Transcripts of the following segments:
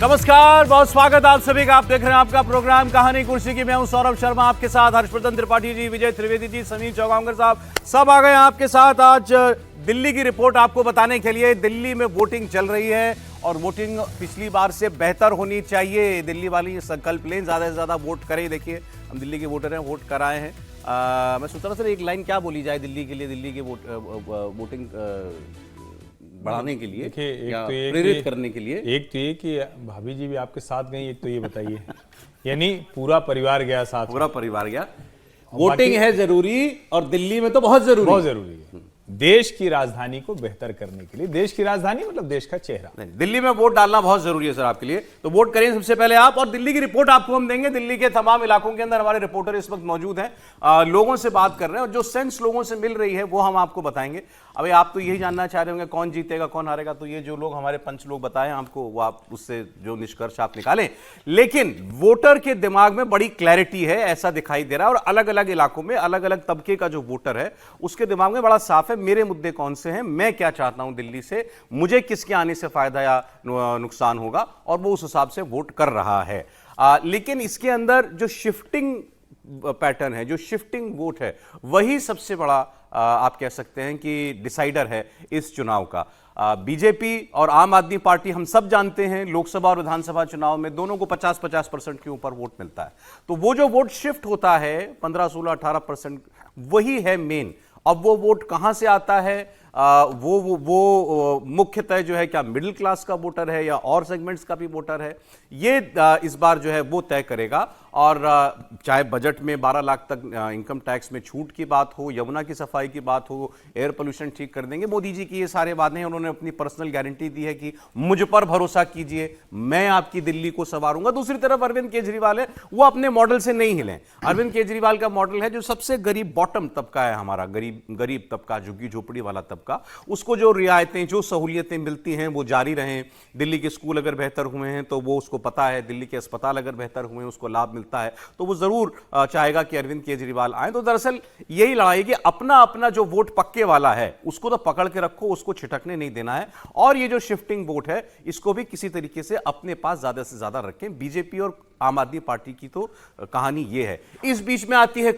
नमस्कार, बहुत स्वागत आप सभी का। आप देख रहे हैं आपका प्रोग्राम कहानी कुर्सी की। मैं हूं सौरभ शर्मा, आपके साथ हर्षवर्धन त्रिपाठी जी, विजय त्रिवेदी जी, समीर चौगांवकर साहब सब आ गए आपके साथ। आज दिल्ली की रिपोर्ट आपको बताने के लिए। दिल्ली में वोटिंग चल रही है और वोटिंग पिछली बार से बेहतर होनी चाहिए। दिल्ली वाली संकल्प लें, ज्यादा से ज्यादा वोट करें। देखिए हम दिल्ली के वोटर हैं, वोट कराए हैं। मैं सोच रहा सर एक लाइन क्या बोली जाए दिल्ली के लिए, दिल्ली की वोटिंग बढ़ाने के लिए, तो प्रेरित करने के लिए। एक तो ये कि भाभी जी भी आपके साथ गई, एक तो ये बताइए यानी पूरा परिवार गया साथ, पूरा परिवार गया। वोटिंग है जरूरी और दिल्ली में तो बहुत जरूरी है। देश की राजधानी को बेहतर करने के लिए। देश की राजधानी मतलब देश का चेहरा। दिल्ली में वोट डालना बहुत जरूरी है सर आपके लिए, तो वोट करें सबसे पहले आप। और दिल्ली की रिपोर्ट आपको हम देंगे। दिल्ली के तमाम इलाकों के अंदर हमारे रिपोर्टर इस वक्त मौजूद हैं, लोगों से बात कर रहे हैं और जो सेंस लोगों से मिल रही है वो हम आपको बताएंगे। अभी आप तो यही जानना चाह रहे होंगे कौन जीतेगा कौन हारेगा, तो ये जो लोग हमारे पंच लोग बताएं आपको, वो आप उससे जो निष्कर्ष आप निकालें। लेकिन वोटर के दिमाग में बड़ी क्लैरिटी है, ऐसा दिखाई दे रहा है। और अलग अलग इलाकों में अलग अलग तबके का जो वोटर है उसके दिमाग में बड़ा साफ है, मेरे मुद्दे कौन से हैं, मैं क्या चाहता हूं दिल्ली से, मुझे किसके आने से फायदा या नुकसान होगा, और वो उस हिसाब से वोट कर रहा है। लेकिन इसके अंदर जो शिफ्टिंग पैटर्न है, जो शिफ्टिंग वोट है, वही सबसे बड़ा आप कह सकते हैं कि डिसाइडर है इस चुनाव का। बीजेपी और आम आदमी पार्टी हम सब जानते हैं लोकसभा और विधानसभा चुनाव में दोनों को 50-50% के ऊपर वोट मिलता है। तो वो जो वोट शिफ्ट होता है 15-16-18%, वही है मेन। अब वो वोट कहां से आता है, वो मुख्यतः जो है क्या मिडिल क्लास का वोटर है या और सेगमेंट्स का भी वोटर है, ये इस बार जो है वो तय करेगा। और चाहे बजट में 12 लाख तक इनकम टैक्स में छूट की बात हो, यमुना की सफाई की बात हो, एयर पोल्यूशन ठीक कर देंगे, मोदी जी की ये सारे बातें हैं। उन्होंने अपनी पर्सनल गारंटी दी है कि मुझ पर भरोसा कीजिए, मैं आपकी दिल्ली को संवारूंगा। दूसरी तरफ अरविंद केजरीवाल है, वो अपने मॉडल से नहीं हिले। अरविंद केजरीवाल का मॉडल है जो सबसे गरीब बॉटम तबका है हमारा, गरीब तबका, झुग्गी झोपड़ी वाला तबका, उसको जो रियायतें जो सहूलियतें मिलती हैं वो जारी रहें। दिल्ली के स्कूल अगर बेहतर हुए हैं तो वो उसको पता है, दिल्ली के अस्पताल अगर बेहतर हुए हैं उसको लाभ मिलता है, तो वो जरूर चाहेगा कि अरविंद केजरीवाल आए। तो दरअसल यही लड़ाई कि अपना अपना जो वोट पक्के वाला है उसको तो पकड़ के रखो, उसको छिटकने नहीं देना है। और ये जो शिफ्टिंग वोट है इसको भी किसी तरीके से अपने पास ज्यादा से ज्यादा रखें। बीजेपी और आम आदमी पार्टी की तो कहानी ये है। इस बीच में आती है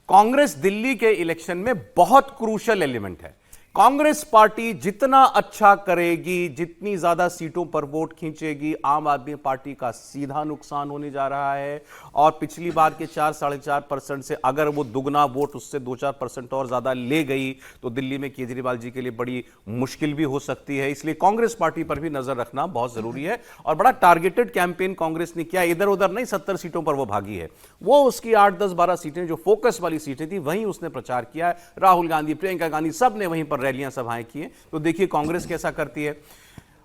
कांग्रेस दिल्ली के इलेक्शन में बहुत क्रूशियल एलिमेंट है। कांग्रेस पार्टी जितना अच्छा करेगी, जितनी ज्यादा सीटों पर वोट खींचेगी, आम आदमी पार्टी का सीधा नुकसान होने जा रहा है। और पिछली बार के 4-4.5% से अगर वो दुगना वोट उससे 2-4% और ज्यादा ले गई तो दिल्ली में केजरीवाल जी के लिए बड़ी मुश्किल भी हो सकती है। इसलिए कांग्रेस पार्टी पर भी नजर रखना बहुत जरूरी है। और बड़ा टारगेटेड कैंपेन कांग्रेस ने किया, इधर उधर नहीं, 70 सीटों पर वो भागी है। वो उसकी 8-10-12 सीटें जो फोकस वाली सीटें थी वहीं उसने प्रचार किया है। राहुल गांधी, प्रियंका गांधी सब ने वहीं पर रैलियां सभाएं की हैं। तो देखिए कांग्रेस कैसा करती है।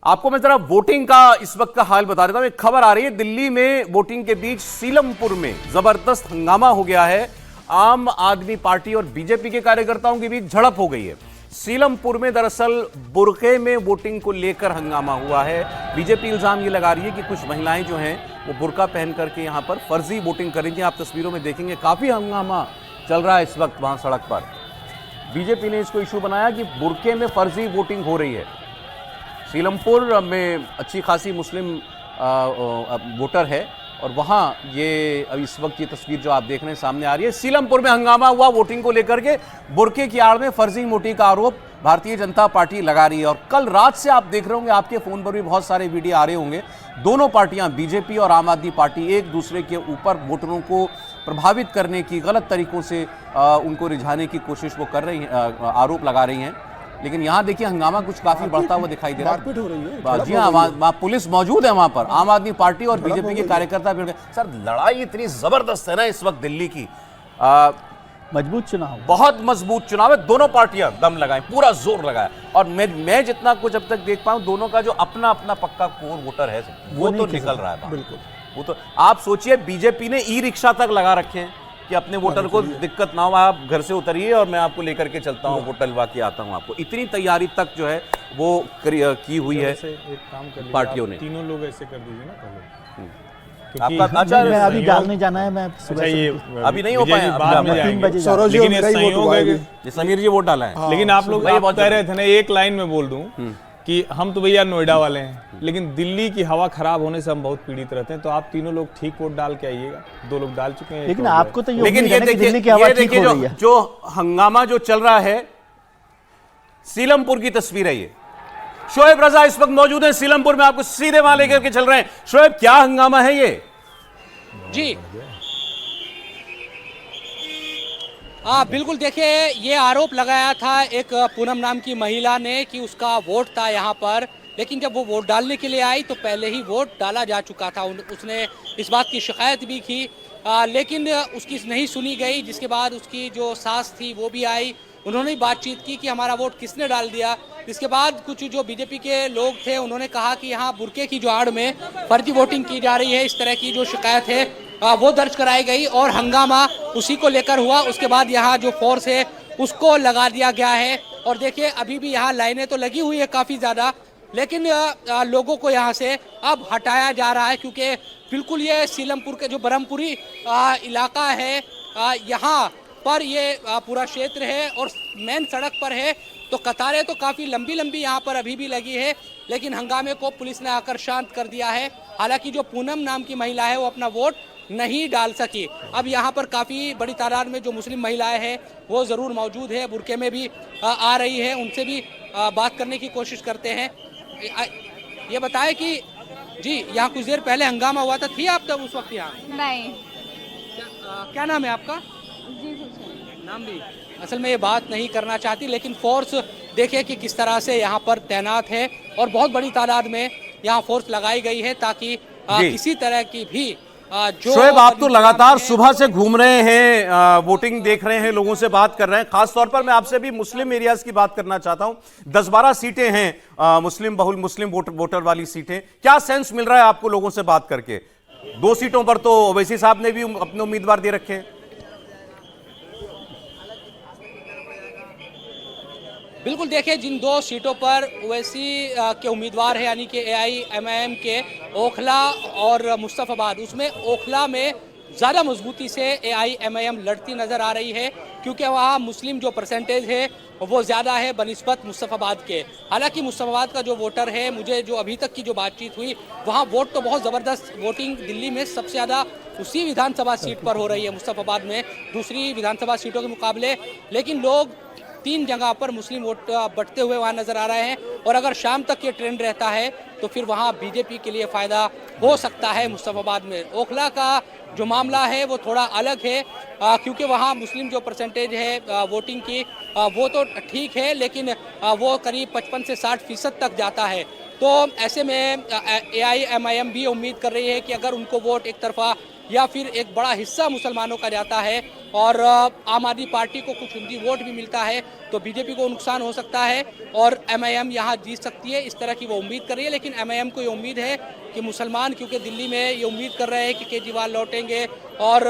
आपको मैं जरा वोटिंग का इस वक्त का हाल बता देता हूं। एक खबर आ रही है, दिल्ली में वोटिंग के बीच सीलमपुर में जबरदस्त हंगामा हो गया है। आम आदमी पार्टी और बीजेपी के कार्यकर्ताओं के बीच झड़प हो गई है। सीलमपुर में दरअसल बुरके में वोटिंग को लेकर हंगामा हुआ है। बीजेपी इल्जाम ये लगा रही है कि कुछ महिलाएं जो हैं वो बुरका पहन करके यहां पर फर्जी वोटिंग कर रही थी। आप तस्वीरों में देखेंगे काफी हंगामा चल रहा है इस वक्त वहां सड़क पर। बीजेपी ने इसको इशू बनाया कि बुरके में फर्जी वोटिंग हो रही है। सीलमपुर में अच्छी खासी मुस्लिम वोटर है और वहां ये अब इस वक्त ये तस्वीर जो आप देख रहे हैं सामने आ रही है। सीलमपुर में हंगामा हुआ वोटिंग को लेकर के। बुरके की आड़ में फर्जी वोटिंग का आरोप भारतीय जनता पार्टी लगा रही है। और कल रात से आप देख रहे होंगे, आपके फोन पर भी बहुत सारे वीडियो आ रहे होंगे, दोनों पार्टियां बीजेपी और आम आदमी पार्टी एक दूसरे के ऊपर वोटरों को प्रभावित करने की, गलत तरीकों से उनको रिझाने की कोशिश वो कर रही हैं, आरोप लगा रही हैं। लेकिन यहाँ देखिए हंगामा कुछ काफी बढ़ता हुआ दिखाई दे रहा है। मारपीट हो रही है। जी हाँ, वहाँ पुलिस मौजूद है वहां पर, आम आदमी पार्टी और बीजेपी के कार्यकर्ता भी। सर लड़ाई इतनी जबरदस्त है ना इस वक्त दिल्ली की। मजबूत चुनाव, बहुत मजबूत चुनाव है। दोनों पार्टियां दम लगाएं, पूरा जोर लगाए। और मैं जितना कुछ अब तक देख पाऊं, दोनों का जो अपना अपना पक्का कोर वोटर है वो तो निकल रहा है। बिल्कुल, वो तो आप सोचिए, बीजेपी ने ई रिक्शा तक लगा रखे हैं कि अपने वोटर को दिक्कत ना हो, आप घर से उतरिए और मैं आपको लेकर के चलता हूँ, वोट डलवा के आता हूँ आपको। इतनी तैयारी तक जो है वो की हुई है एक काम कर पार्टियों ने। तीनों लोग ऐसे कर दीजिए ना पहले। आपका अच्छा मैं अभी डालने जाना है। मैं अच्छा ये अभी नहीं हो पाया, बाद में 3 बजे जाएंगे। लेकिन ये संयोग है कि समीर जी वोट डाला है। लेकिन आप लोग आप कह रहे थे ना, एक लाइन में बोल दूं कि हम तो भैया नोएडा वाले हैं, लेकिन दिल्ली की हवा खराब होने से हम बहुत पीड़ित रहते हैं। तो आप तीनों लोग ठीक वोट डाल के आइएगा। 2 लोग डाल चुके हैं। लेकिन आपको तो ये लेकिन उम्मीद ये है ना कि देखिए, दिल्ली की हवा ये ठीक देखिए हो रही है। जो हंगामा जो चल रहा है, सीलमपुर की तस्वीर है ये। शोएब रजा इस वक्त मौजूद है सीलमपुर में, आपको सीधे वहां लेकर के चल रहे हैं। शोएब, क्या हंगामा है ये? जी बिल्कुल, देखिए ये आरोप लगाया था एक पूनम नाम की महिला ने कि उसका वोट था यहाँ पर, लेकिन जब वो वोट डालने के लिए आई तो पहले ही वोट डाला जा चुका था। उसने इस बात की शिकायत भी की, लेकिन उसकी नहीं सुनी गई। जिसके बाद उसकी जो सास थी वो भी आई, उन्होंने बातचीत की कि हमारा वोट किसने डाल दिया। इसके बाद कुछ जो बीजेपी के लोग थे उन्होंने कहा कि यहाँ बुर्के की जो आड़ में फर्जी वोटिंग की जा रही है, इस तरह की जो शिकायत है वो दर्ज कराई गई और हंगामा उसी को लेकर हुआ। उसके बाद यहाँ जो फोर्स है उसको लगा दिया गया है और देखिए अभी भी यहाँ लाइनें तो लगी हुई है काफ़ी ज़्यादा, लेकिन लोगों को यहाँ से अब हटाया जा रहा है क्योंकि बिल्कुल ये सीलमपुर के जो ब्रह्मपुरी इलाका है, यहाँ पर ये पूरा क्षेत्र है और मेन सड़क पर है, तो कतारें तो काफ़ी लंबी लंबी यहाँ पर अभी भी लगी है, लेकिन हंगामे को पुलिस ने आकर शांत कर दिया है। हालांकि जो पूनम नाम की महिला है वो अपना वोट नहीं डाल सकी। अब यहाँ पर काफ़ी बड़ी तादाद में जो मुस्लिम महिलाएं हैं वो ज़रूर मौजूद है, बुरके में भी आ रही है, उनसे भी बात करने की कोशिश करते हैं। ये बताएं कि जी यहाँ कुछ देर पहले हंगामा हुआ था, थी आप तब उस वक्त यहाँ? नहीं। क्या नाम है आपका? जी हुसैन। नाम भी असल में ये बात नहीं करना चाहती, लेकिन फोर्स देखिए कि किस तरह से यहाँ पर तैनात है और बहुत बड़ी तादाद में यहाँ फोर्स लगाई गई है ताकि किसी तरह की भी जो शोएब, आप तो लगातार सुबह से घूम रहे हैं, वोटिंग देख रहे हैं, लोगों से बात कर रहे हैं। खास तौर पर मैं आपसे भी मुस्लिम एरियाज की बात करना चाहता हूं। 10-12 सीटें हैं मुस्लिम वोटर वाली सीटें। क्या सेंस मिल रहा है आपको लोगों से बात करके? 2 सीटों पर तो ओवैसी साहब ने भी अपने उम्मीदवार दे रखे हैं। बिल्कुल, देखिए जिन 2 सीटों पर ओवैसी के उम्मीदवार हैं यानी कि AIMIM के ओखला और मुस्तफाबाद, उसमें ओखला में ज़्यादा मजबूती से AIMIM लड़ती नज़र आ रही है क्योंकि वहाँ मुस्लिम जो परसेंटेज है वो ज़्यादा है बनिस्बत मुस्तफाबाद के। हालांकि मुस्तफाबाद का जो वोटर है, मुझे जो अभी तक की जो बातचीत हुई, वहाँ वोट तो बहुत ज़बरदस्त, वोटिंग दिल्ली में सबसे ज़्यादा उसी विधानसभा सीट पर हो रही है मुस्तफाबाद में, दूसरी विधानसभा सीटों के मुकाबले। लेकिन लोग 3 जगह पर मुस्लिम वोट बटते हुए वहाँ नजर आ रहे हैं और अगर शाम तक ये ट्रेंड रहता है तो फिर वहाँ बीजेपी के लिए फ़ायदा हो सकता है मुस्तफाबाद में। ओखला का जो मामला है वो थोड़ा अलग है क्योंकि वहाँ मुस्लिम जो परसेंटेज है वोटिंग की वो तो ठीक है, लेकिन वो करीब 55 से 60% तक जाता है। तो ऐसे में AIMIM भी उम्मीद कर रही है कि अगर उनको वोट एक तरफा या फिर एक बड़ा हिस्सा मुसलमानों का जाता है और आम आदमी पार्टी को कुछ हिंदी वोट भी मिलता है तो बीजेपी को नुकसान हो सकता है और MIM यहाँ जीत सकती है, इस तरह की वो उम्मीद कर रही है। लेकिन MIM को ये उम्मीद है कि मुसलमान, क्योंकि दिल्ली में ये उम्मीद कर रहे हैं कि केजरीवाल लौटेंगे और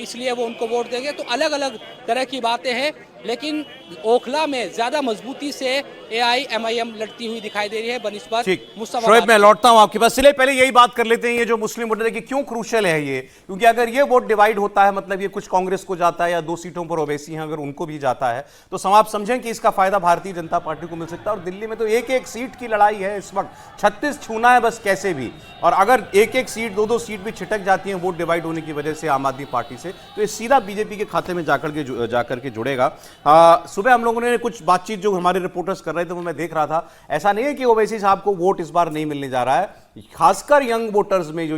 इसलिए वो उनको वोट देंगे, तो अलग अलग तरह की बातें हैं। लेकिन ओखला में ज्यादा मजबूती से AIMIM लड़ती हुई दिखाई दे रही है बनिस्बत मुस्तफाबाद। शोएब, मैं लौटता हूं आपके पास। चलिए पहले यही बात कर लेते हैं, ये जो मुस्लिम वोटर है कि क्यों क्रूशियल है ये, क्योंकि अगर ये वोट डिवाइड होता है, मतलब ये कुछ कांग्रेस को जाता है या 2 सीटों पर ओवैसी हैं, अगर उनको भी जाता है तो आप समझें कि इसका फायदा भारतीय जनता पार्टी को मिल सकता है। और दिल्ली में तो एक सीट की लड़ाई है इस वक्त, 36 छूना है बस कैसे भी, और अगर एक सीट 2 सीट भी छिटक जाती है वोट डिवाइड होने की वजह से आम आदमी पार्टी से, तो ये सीधा बीजेपी के खाते में जाकर के जुड़ेगा। सुबह हम लोगों ने कुछ बातचीत जो हमारे रिपोर्टर्स कर रहे थे वो मैं देख रहा था, ऐसा नहीं है कि ओवैसी साहब को वोट इस बार नहीं मिलने जा रहा है। खासकर यंग वोटर्स में जो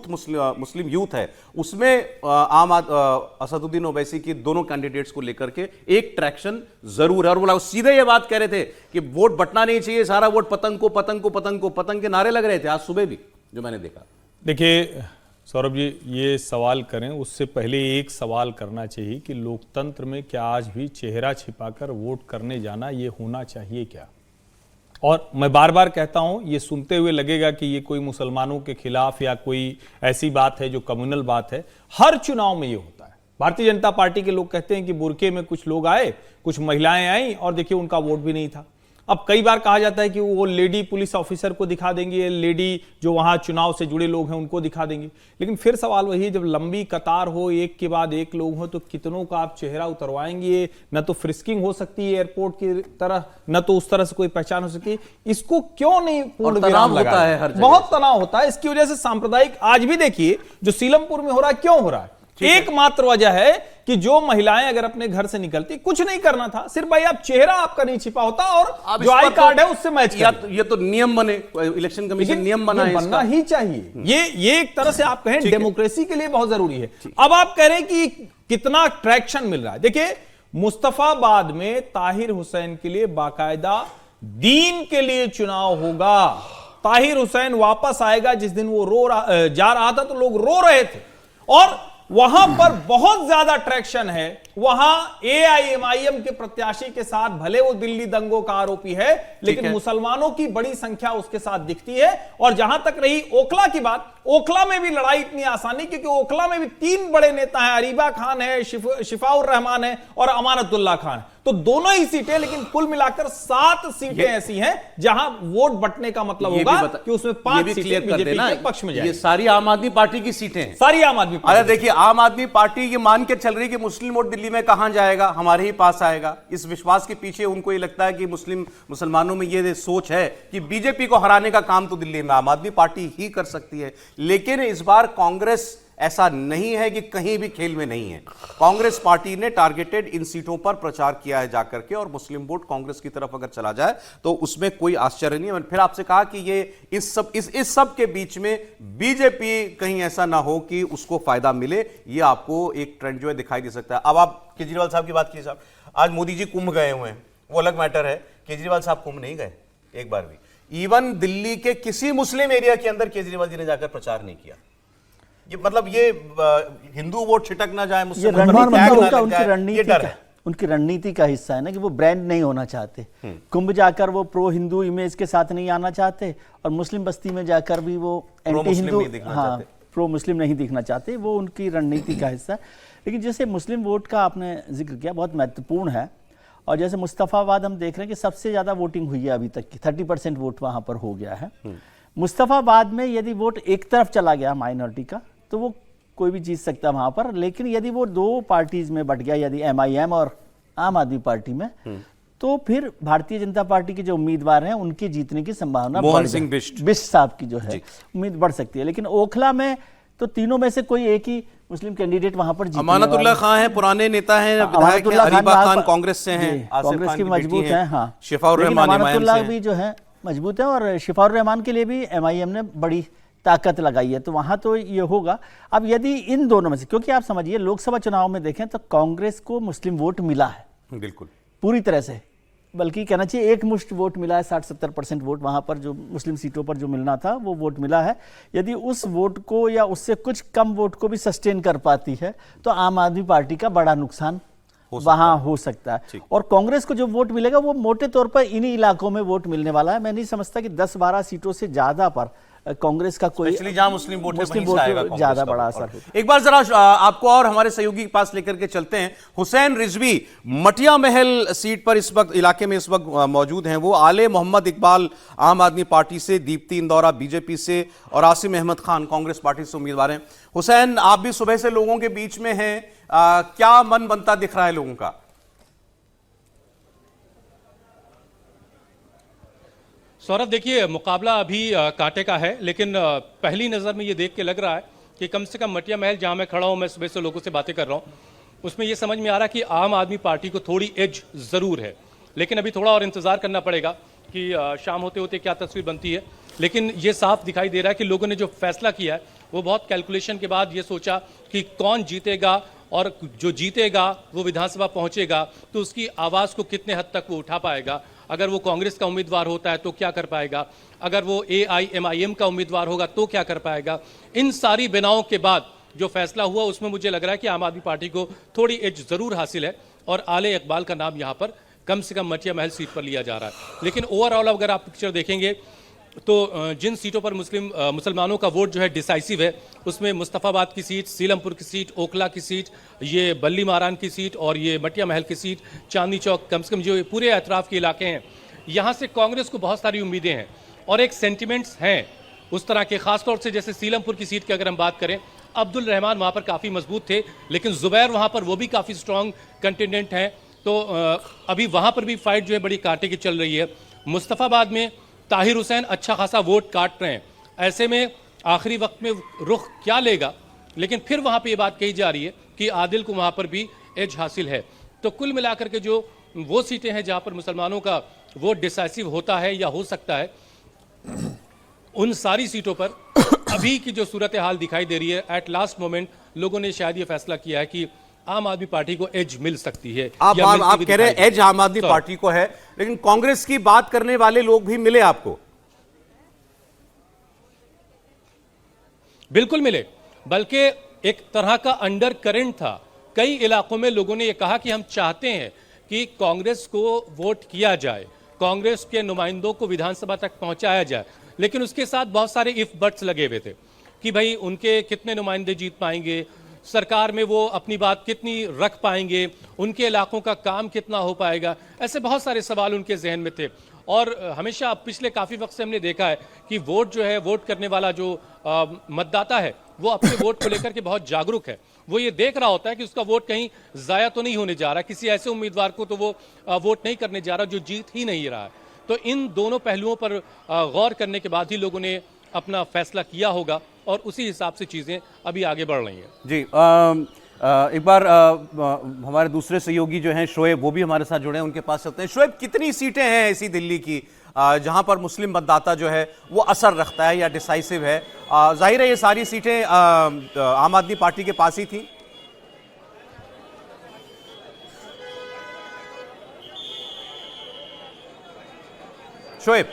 मुस्लिम यूथ है उसमें असदुद्दीन ओवैसी की दोनों कैंडिडेट्स को लेकर के एक ट्रैक्शन जरूर है। और वो सीधे ये बात कह रहे थे कि वोट बंटना नहीं चाहिए, सारा वोट पतंग के नारे लग रहे थे आज सुबह भी, जो मैंने देखा। देखिए सौरभ जी, ये सवाल करें उससे पहले एक सवाल करना चाहिए कि लोकतंत्र में क्या आज भी चेहरा छिपाकर वोट करने जाना ये होना चाहिए क्या? और मैं बार बार कहता हूं, ये सुनते हुए लगेगा कि ये कोई मुसलमानों के खिलाफ या कोई ऐसी बात है जो कम्युनल बात है। हर चुनाव में ये होता है। भारतीय जनता पार्टी के लोग कहते हैं कि बुरके में कुछ लोग आए, कुछ महिलाएं आई और देखिए उनका वोट भी नहीं था। अब कई बार कहा जाता है कि वो लेडी पुलिस ऑफिसर को दिखा देंगे, लेडी जो वहां चुनाव से जुड़े लोग हैं उनको दिखा देंगे, लेकिन फिर सवाल वही है, जब लंबी कतार हो, एक के बाद एक लोग हो, तो कितनों का आप चेहरा उतरवाएंगे? न तो फ्रिस्किंग हो सकती है एयरपोर्ट की तरह, न तो उस तरह से कोई पहचान हो सकती है। इसको क्यों नहीं पूर्ण विराम होता है हर जगह। बहुत तनाव होता है। इसकी वजह से सांप्रदायिक, आज भी देखिए जो सीलमपुर में हो रहा है, क्यों हो रहा है? एकमात्र वजह है कि जो महिलाएं अगर अपने घर से निकलती, कुछ नहीं करना था, सिर्फ भाई आप चेहरा आपका नहीं छिपा होता और जो आई कार्ड है उससे मैच कर। ये तो नियम बने, इलेक्शन कमीशन नियम बना है, बनना ही चाहिए। ये एक तरह से आप कहें डेमोक्रेसी के लिए बहुत जरूरी है। अब आप कह रहे हैं कि कितना ट्रैक्शन मिल रहा है। देखिए, मुस्तफाबाद में ताहिर हुसैन के लिए बाकायदा दीन के लिए चुनाव होगा। ताहिर हुसैन वापस आएगा। जिस दिन वो जा रहा था तो लोग रो रहे थे, और वहां पर बहुत ज्यादा ट्रैक्शन है। वहां एआईएमआईएम के प्रत्याशी के साथ, भले वो दिल्ली दंगों का आरोपी है, लेकिन मुसलमानों की बड़ी संख्या उसके साथ दिखती है। और जहां तक रही ओखला की बात, ओखला में भी लड़ाई इतनी आसानी, क्योंकि ओखला में भी 3 बड़े नेता हैं, अरीबा खान है, शिफाउर रहमान है और अमानतुल्लाह खान है। तो दोनों ही सीटें, लेकिन कुल मिलाकर 7 सीटें ऐसी हैं जहां वोट बंटने का मतलब होगा कि उसमें 5 सीटें बीजेपी के पक्ष में जाएंगी। ये सारी आम आदमी पार्टी की सीटें हैं, सारी आम आदमी पार्टी। अरे देखिए, आम आदमी पार्टी ये मान के चल रही कि मुस्लिम वोट दिल्ली में कहां जाएगा, हमारे ही पास आएगा। इस विश्वास के पीछे उनको ये लगता है कि मुसलमानों में ये सोच है कि बीजेपी को हराने का काम तो दिल्ली में आम आदमी पार्टी ही कर सकती है। लेकिन इस बार कांग्रेस ऐसा नहीं है कि कहीं भी खेल में नहीं है। कांग्रेस पार्टी ने टारगेटेड इन सीटों पर प्रचार किया है जाकर के, और मुस्लिम वोट कांग्रेस की तरफ अगर चला जाए तो उसमें कोई आश्चर्य नहीं है। मैंने फिर आपसे कहा कि ये इस सब के बीच में बीजेपी कहीं ऐसा ना हो कि उसको फायदा मिले, ये आपको एक ट्रेंड जो है दिखाई दे सकता है। अब आप केजरीवाल साहब की बात कीजिए साहब, आज मोदी जी कुंभ गए हुए हैं, वो अलग मैटर है। केजरीवाल साहब कुंभ नहीं गए एक बार भी। इवन दिल्ली के किसी मुस्लिम एरिया के अंदर केजरीवाल जी ने जाकर प्रचार नहीं किया। ये मतलब ये हिंदू वोट छिटक ना जाए, मुझसे उनकी रणनीति का हिस्सा है ना, कि वो ब्रांड नहीं होना चाहते। कुंभ जाकर वो प्रो हिंदू इमेज के साथ नहीं आना चाहते, और मुस्लिम बस्ती में जाकर भी वो एंटी हिंदू, हाँ, प्रो मुस्लिम नहीं दिखना चाहते। वो उनकी रणनीति का हिस्सा है। लेकिन जैसे मुस्लिम वोट का आपने जिक्र किया, बहुत महत्वपूर्ण है। और जैसे मुस्तफाबाद हम देख रहे हैं कि सबसे ज्यादा वोटिंग हुई है अभी तक की, 30% वोट वहां पर हो गया है। मुस्तफाबाद में यदि वोट एक तरफ चला गया माइनॉरिटी का, तो वो कोई भी जीत सकता है वहां पर। लेकिन यदि वो 2 पार्टीज में बट गया, यदि एमआईएम और आम आदमी पार्टी में, तो फिर भारतीय जनता पार्टी के जो उम्मीदवार हैं उनकी जीतने की संभावना, मोहन सिंह बिष्ट साहब की जो है उम्मीद बढ़ सकती है। लेकिन ओखला में तो तीनों में से कोई एक ही मुस्लिम कैंडिडेट वहां पर जीतने वाला। अमानतुल्लाह खान है, पुराने नेता हैं, विधायक हैं, अरीबा खान कांग्रेस से हैं, कांग्रेस की मजबूत है, हाँ। शिफाउर रहमान अमानतुल्लाह भी जो है मजबूत है, और शिफाउर रहमान के लिए भी एमआईएम ने बड़ी ताकत लगाई है, तो वहां तो ये होगा। अब यदि इन दोनों में से, क्योंकि आप समझिए लोकसभा चुनाव में देखें तो कांग्रेस को मुस्लिम वोट मिला है, बिल्कुल पूरी तरह से, बल्कि कहना चाहिए एक मुश्त वोट मिला है। 60-70% वोट वहां पर जो मुस्लिम सीटों पर जो मिलना था वो वोट मिला है। यदि उस वोट को या उससे कुछ कम वोट को भी सस्टेन कर पाती है तो आम आदमी पार्टी का बड़ा नुकसान वहां हो सकता है। और कांग्रेस को जो वोट मिलेगा वो मोटे तौर पर इन्हीं इलाकों में वोट मिलने वाला है। मैं नहीं समझता कि 10-12 सीटों से ज्यादा पर कांग्रेस का कोई, जहां मुस्लिम वोट ज्यादा बड़ा असर होगा। एक बार जरा आपको और हमारे सहयोगी के पास लेकर के चलते हैं। हुसैन रिजवी मटिया महल सीट पर इस वक्त इलाके में इस वक्त मौजूद हैं। वो आले मोहम्मद इकबाल आम आदमी पार्टी से, दीप्ति इंदौरा बीजेपी से और आसिम अहमद खान कांग्रेस पार्टी से उम्मीदवार हैं। हुसैन, आप भी सुबह से लोगों के बीच में हैं, क्या मन बनता दिख रहा है लोगों का? सौरभ, देखिए, मुकाबला अभी कांटे का है, लेकिन पहली नज़र में ये देख के लग रहा है कि कम से कम मटिया महल जहां मैं खड़ा हूं, मैं सुबह से लोगों से बातें कर रहा हूं, उसमें ये समझ में आ रहा है कि आम आदमी पार्टी को थोड़ी एज ज़रूर है। लेकिन अभी थोड़ा और इंतज़ार करना पड़ेगा कि शाम होते होते क्या तस्वीर बनती है। लेकिन ये साफ दिखाई दे रहा है कि लोगों ने जो फैसला किया है वो बहुत कैलकुलेशन के बाद ये सोचा कि कौन जीतेगा, और जो जीतेगा वो विधानसभा पहुंचेगा तो उसकी आवाज़ को कितने हद तक वो उठा पाएगा। अगर वो कांग्रेस का उम्मीदवार होता है तो क्या कर पाएगा, अगर वो एआईएमआईएम का उम्मीदवार होगा तो क्या कर पाएगा। इन सारी बिनाओं के बाद जो फैसला हुआ उसमें मुझे लग रहा है कि आम आदमी पार्टी को थोड़ी एज ज़रूर हासिल है, और आले इकबाल का नाम यहाँ पर कम से कम मटिया महल सीट पर लिया जा रहा है। लेकिन ओवरऑल अगर आप पिक्चर देखेंगे तो जिन सीटों पर मुसलमानों का वोट जो है डिसाइसिव है, उसमें मुस्तफाबाद की सीट, सीलमपुर की सीट, ओखला की सीट, ये बल्ली मारान की सीट और ये मटिया महल की सीट, चांदनी चौक, कम से कम जो पूरे अतराफ के इलाके हैं यहाँ से कांग्रेस को बहुत सारी उम्मीदें हैं और एक सेंटिमेंट्स हैं उस तरह के, खासतौर से जैसे सीलमपुर की सीट की अगर हम बात करें, अब्दुल रहमान वहाँ पर काफ़ी मजबूत थे, लेकिन जुबैर वहाँ पर वो भी काफ़ी स्ट्रॉन्ग कंटेंडेंट हैं। तो अभी वहाँ पर भी फाइट जो है बड़ी कांटे की चल रही है। मुस्तफ़ाबाद में ताहिर हुसैन अच्छा खासा वोट काट रहे हैं, ऐसे में आखिरी वक्त में रुख क्या लेगा, लेकिन फिर वहाँ पे ये बात कही जा रही है कि आदिल को वहाँ पर भी एज हासिल है। तो कुल मिलाकर के जो वो सीटें हैं जहाँ पर मुसलमानों का वोट डिसाइसिव होता है या हो सकता है, उन सारी सीटों पर अभी की जो सूरत हाल दिखाई दे रही है, एट लास्ट मोमेंट लोगों ने शायद ये फैसला किया है कि आम आदमी पार्टी को एज मिल सकती है। आप कह रहे हैं एज आम आदमी पार्टी को है, लेकिन कांग्रेस की बात करने वाले लोग भी मिले आपको? बिल्कुल मिले, बल्कि एक तरह का अंडर करंट था। कई इलाकों में लोगों ने यह कहा कि हम चाहते हैं कि कांग्रेस को वोट किया जाए, कांग्रेस के नुमाइंदों को विधानसभा तक पहुंचाया जाए, लेकिन उसके साथ बहुत सारे इफ बट्स लगे हुए थे कि भाई उनके कितने नुमाइंदे जीत पाएंगे, सरकार में वो अपनी बात कितनी रख पाएंगे, उनके इलाकों का काम कितना हो पाएगा, ऐसे बहुत सारे सवाल उनके जहन में थे। और हमेशा पिछले काफ़ी वक्त से हमने देखा है कि वोट जो है, वोट करने वाला जो मतदाता है, वो अपने वोट को लेकर के बहुत जागरूक है। वो ये देख रहा होता है कि उसका वोट कहीं ज़ाया तो नहीं होने जा रहा, किसी ऐसे उम्मीदवार को तो वो वोट नहीं करने जा रहा जो जीत ही नहीं रहा है। तो इन दोनों पहलुओं पर गौर करने के बाद ही लोगों ने अपना फैसला किया होगा और उसी हिसाब से चीज़ें अभी आगे बढ़ रही हैं। जी, एक बार हमारे दूसरे सहयोगी जो हैं शोएब, वो भी हमारे साथ जुड़े हैं, उनके पास चलते हैं। शोएब, कितनी सीटें हैं ऐसी दिल्ली की जहां पर मुस्लिम मतदाता जो है वो असर रखता है या डिसाइसिव है? जाहिर है ये सारी सीटें आम आदमी पार्टी के पास ही थी। शोएब,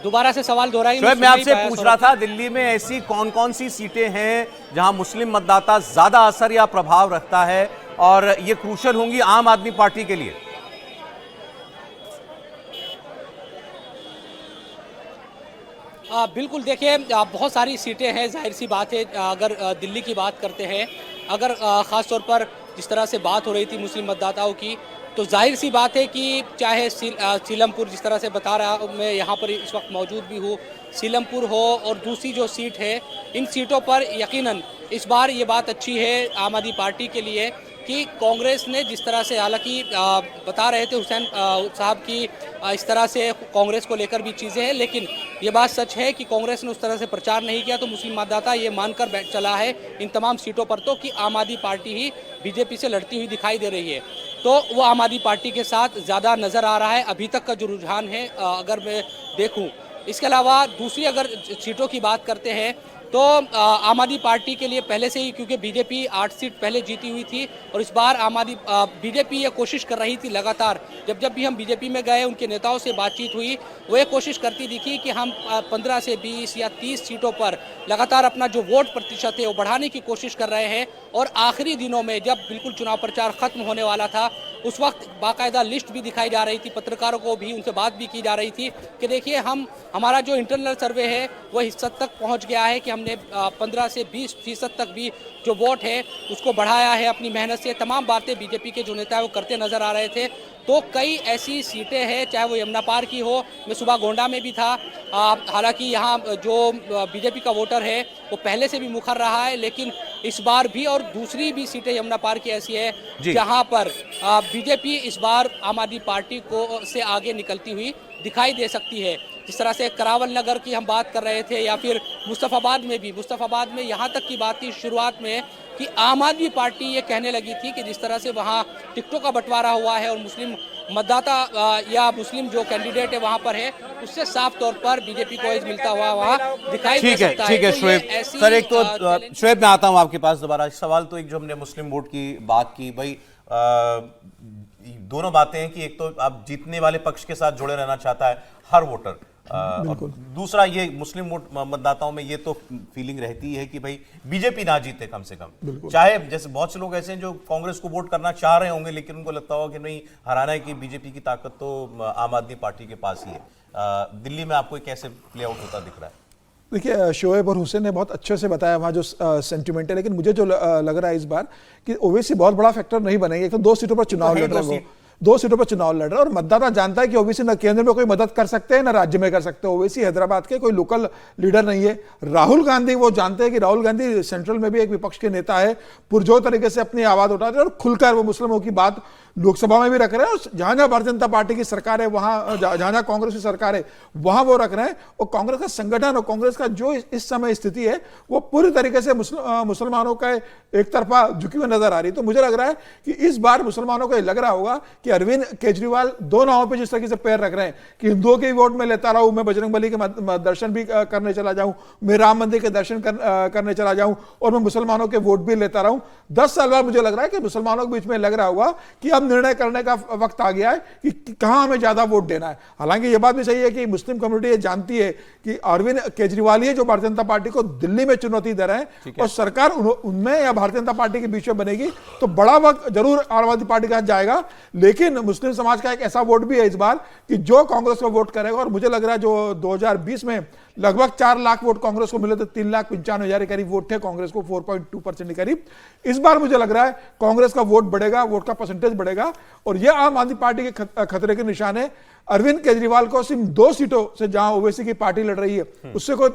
दोबारा से सवाल दोहराइए। शोएब, मैं आपसे पूछ रहा था दिल्ली में ऐसी कौन कौन सी सीटें हैं जहां मुस्लिम मतदाता ज्यादा असर या प्रभाव रखता है और ये क्रूशल होंगी आम आदमी पार्टी के लिए? बिल्कुल, देखिए बहुत सारी सीटें हैं, जाहिर सी बात है। अगर दिल्ली की बात करते हैं, अगर ख़ास तौर पर जिस तरह से बात हो रही थी मुस्लिम मतदाताओं की, तो जाहिर सी बात है कि चाहे सीलमपुर, जिस तरह से बता रहा मैं यहाँ पर इस वक्त मौजूद भी हूँ, सीलमपुर हो और दूसरी जो सीट है, इन सीटों पर यकीनन इस बार ये बात अच्छी है आम आदमी पार्टी के लिए कि कांग्रेस ने जिस तरह से, हालांकि बता रहे थे हुसैन साहब की इस तरह से कांग्रेस को लेकर भी चीज़ें हैं, लेकिन ये बात सच है कि कांग्रेस ने उस तरह से प्रचार नहीं किया। तो मुस्लिम मतदाता ये मानकर बैठ चला है इन तमाम सीटों पर तो कि आम आदमी पार्टी ही बीजेपी से लड़ती हुई दिखाई दे रही है, तो वो आम आदमी पार्टी के साथ ज़्यादा नज़र आ रहा है अभी तक का जो रुझान है, अगर मैं देखूँ। इसके अलावा दूसरी अगर सीटों की बात करते हैं तो आम आदमी पार्टी के लिए पहले से ही, क्योंकि बीजेपी 8 सीट पहले जीती हुई थी और इस बार बीजेपी ये कोशिश कर रही थी लगातार, जब भी हम बीजेपी में गए, उनके नेताओं से बातचीत हुई, वो ये कोशिश करती दिखी कि हम 15 से 20 या 30 सीटों पर लगातार अपना जो वोट प्रतिशत है वो बढ़ाने की कोशिश कर रहे हैं। और आखिरी दिनों में जब बिल्कुल चुनाव प्रचार खत्म होने वाला था, उस वक्त बाकायदा लिस्ट भी दिखाई जा रही थी, पत्रकारों को भी उनसे बात भी की जा रही थी कि देखिए हमारा जो इंटरनल सर्वे है वो इस हद तक पहुंच गया है कि हमने 15 से 20% तक भी जो वोट है उसको बढ़ाया है अपनी मेहनत से। तमाम बातें बीजेपी के जो नेता है वो करते नजर आ रहे थे। तो कई ऐसी सीटें हैं, चाहे वो यमुना पार की हो, मैं सुबह गोंडा में भी था, हालांकि यहाँ जो बीजेपी का वोटर है वो पहले से भी मुखर रहा है, लेकिन इस बार भी और दूसरी भी सीटें यमुना पार की ऐसी है जहाँ पर बीजेपी इस बार आम आदमी पार्टी को से आगे निकलती हुई दिखाई दे सकती है। जिस तरह से करावल नगर की हम बात कर रहे थे, या फिर मुस्तफ़ाबाद में भी, मुस्तफ़ाबाद में यहाँ तक की बात थी शुरुआत में कि आम आदमी पार्टी ये कहने लगी थी कि जिस तरह से वहाँ टिकटों का बंटवारा हुआ है और मुस्लिम मतदाता या मुस्लिम जो कैंडिडेट है वहाँ पर है, उससे साफ तौर पर बीजेपी को एज मिलता हुआ वहाँ दिखाई दे सकता है। ठीक है शोएब सर, एक तो शोएब मैं आता हूँ आपके पास दोबारा। सवाल तो एक जो हमने मुस्लिम वोट की बात की, भाई दोनों बातें हैं कि एक तो आप जीतने वाले पक्ष के साथ जुड़े रहना चाहता है हर वोटर, दूसरा ये मुस्लिम वोट मतदाताओं में ये तो फीलिंग रहती है कि भाई बीजेपी ना जीते कम से कम, चाहे जैसे बहुत से लोग ऐसे हैं जो कांग्रेस को वोट करना चाह रहे होंगे लेकिन उनको लगता होगा कि नहीं, हराना है कि बीजेपी की ताकत तो आम आदमी पार्टी के पास ही है। दिल्ली में आपको कैसे प्ले आउट होता दिख रहा है? देखिए, शोएब और हुसैन ने बहुत अच्छे से बताया वहाँ जो सेंटिमेंट है, लेकिन मुझे जो लग रहा है इस बार कि ओवैसी बहुत बड़ा फैक्टर नहीं बनेगी। एक तो 2 सीटों पर चुनाव लड़ रहे हैं, वो 2 सीटों पर चुनाव लड़ रहे हैं और मतदाता जानता है कि ओवैसी न केंद्र में कोई मदद कर सकते हैं न राज्य में कर सकते हैं। ओवैसी हैदराबाद के कोई लोकल लीडर नहीं है। राहुल गांधी वो जानते हैं कि राहुल गांधी सेंट्रल में भी एक विपक्ष के नेता है, पुरजोर तरीके से अपनी आवाज उठाते हैं और खुलकर वो मुस्लिमों की बात लोकसभा में भी रख रहे हैं और जहां जहां भारतीय जनता पार्टी की सरकार है वहां, जहां जहां कांग्रेस की सरकार है वहां वो रख रहे हैं। और कांग्रेस का संगठन और कांग्रेस का जो इस समय स्थिति है वो पूरी तरीके से मुसलमानों का एक तरफा झुकी हुई नजर आ रही है। तो मुझे लग रहा है कि इस बार मुसलमानों को लग रहा होगा कि अरविंद केजरीवाल 2 नावों पर जिस तरीके से पैर रख रहे हैं कि हिंदुओं के वोट में लेता रहूं, मैं बजरंगबली के दर्शन भी करने चला जाऊं, मैं राम मंदिर के दर्शन करने चला जाऊं और मैं मुसलमानों के वोट भी लेता रहूं। 10 साल बाद मुझे लग रहा है कि मुसलमानों के बीच में लग रहा होगा कि अब निर्णय करने का वक्त आ गया है कि कहां हमें ज्यादा वोट देना है। हालांकि यह बात भी सही है कि मुस्लिम कम्युनिटी ये जानती है कि अरविंद केजरीवाल ही जो भारतीय जनता पार्टी को दिल्ली में चुनौती दे रहे हैं और सरकार उनमें या भारतीय जनता पार्टी के बीच में बनेगी तो बड़ा वक्त जरूर आम आदमी पार्टी का जाएगा। लेकिन मुस्लिम समाज का एक ऐसा वोट भी है इस बार कि जो कांग्रेस को वोट करेगा और मुझे लग रहा है जो 2020 में लगभग 4 लाख वोट कांग्रेस को मिले थे, 3,95,000 के करीब वोट थे कांग्रेस को, 4.2% के करीब। इस बार मुझे लग रहा है कांग्रेस का वोट बढ़ेगा, वोट का परसेंटेज बढ़ेगा और यह आम आदमी पार्टी के खतरे के निशान है। अरविंद केजरीवाल को सिर्फ 2 सीटों से जहां ओवैसी की पार्टी लड़ रही है उससे कोई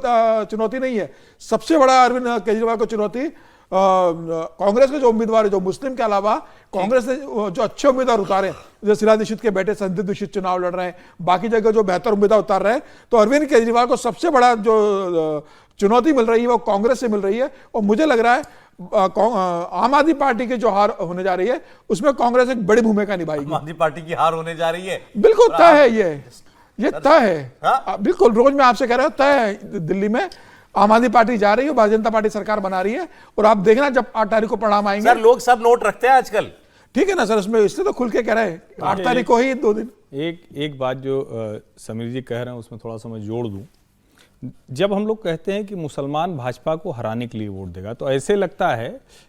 चुनौती नहीं है। सबसे बड़ा अरविंद केजरीवाल को चुनौती कांग्रेस के जो उम्मीदवार है, जो मुस्लिम के अलावा कांग्रेस ने जो अच्छे उम्मीदवार उतारे, जैसे शीला दीक्षित के बेटे संदीप दीक्षित चुनाव लड़ रहे हैं, बाकी जगह जो बेहतर उम्मीदवार उतार रहे हैं, तो अरविंद केजरीवाल को सबसे बड़ा जो चुनौती मिल रही है वो कांग्रेस से मिल रही है। और मुझे लग रहा है आम आदमी पार्टी की जो हार होने जा रही है उसमें कांग्रेस एक बड़ी भूमिका निभाएगी। आम आदमी पार्टी की हार होने जा रही है, बिल्कुल तय है, ये तय है। बिल्कुल, रोज मैं आपसे कह रहा हूं तय है। दिल्ली में आम आदमी पार्टी जा रही है, भारतीय जनता पार्टी सरकार बना रही है और आप देखना जब 8 तारीख को परिणाम आएंगे। सर लोग सब नोट रखते हैं आजकल, ठीक है ना सर, उसमें इसलिए तो खुल के कह रहे हैं 8 तारीख को ही 2 दिन। एक बात जो समीर जी कह रहे हैं उसमें थोड़ा सा मैं जोड़ दूं। जब हम लोग कहते हैं कि मुसलमान भाजपा को हराने के लिए वोट देगा तो ऐसे लगता है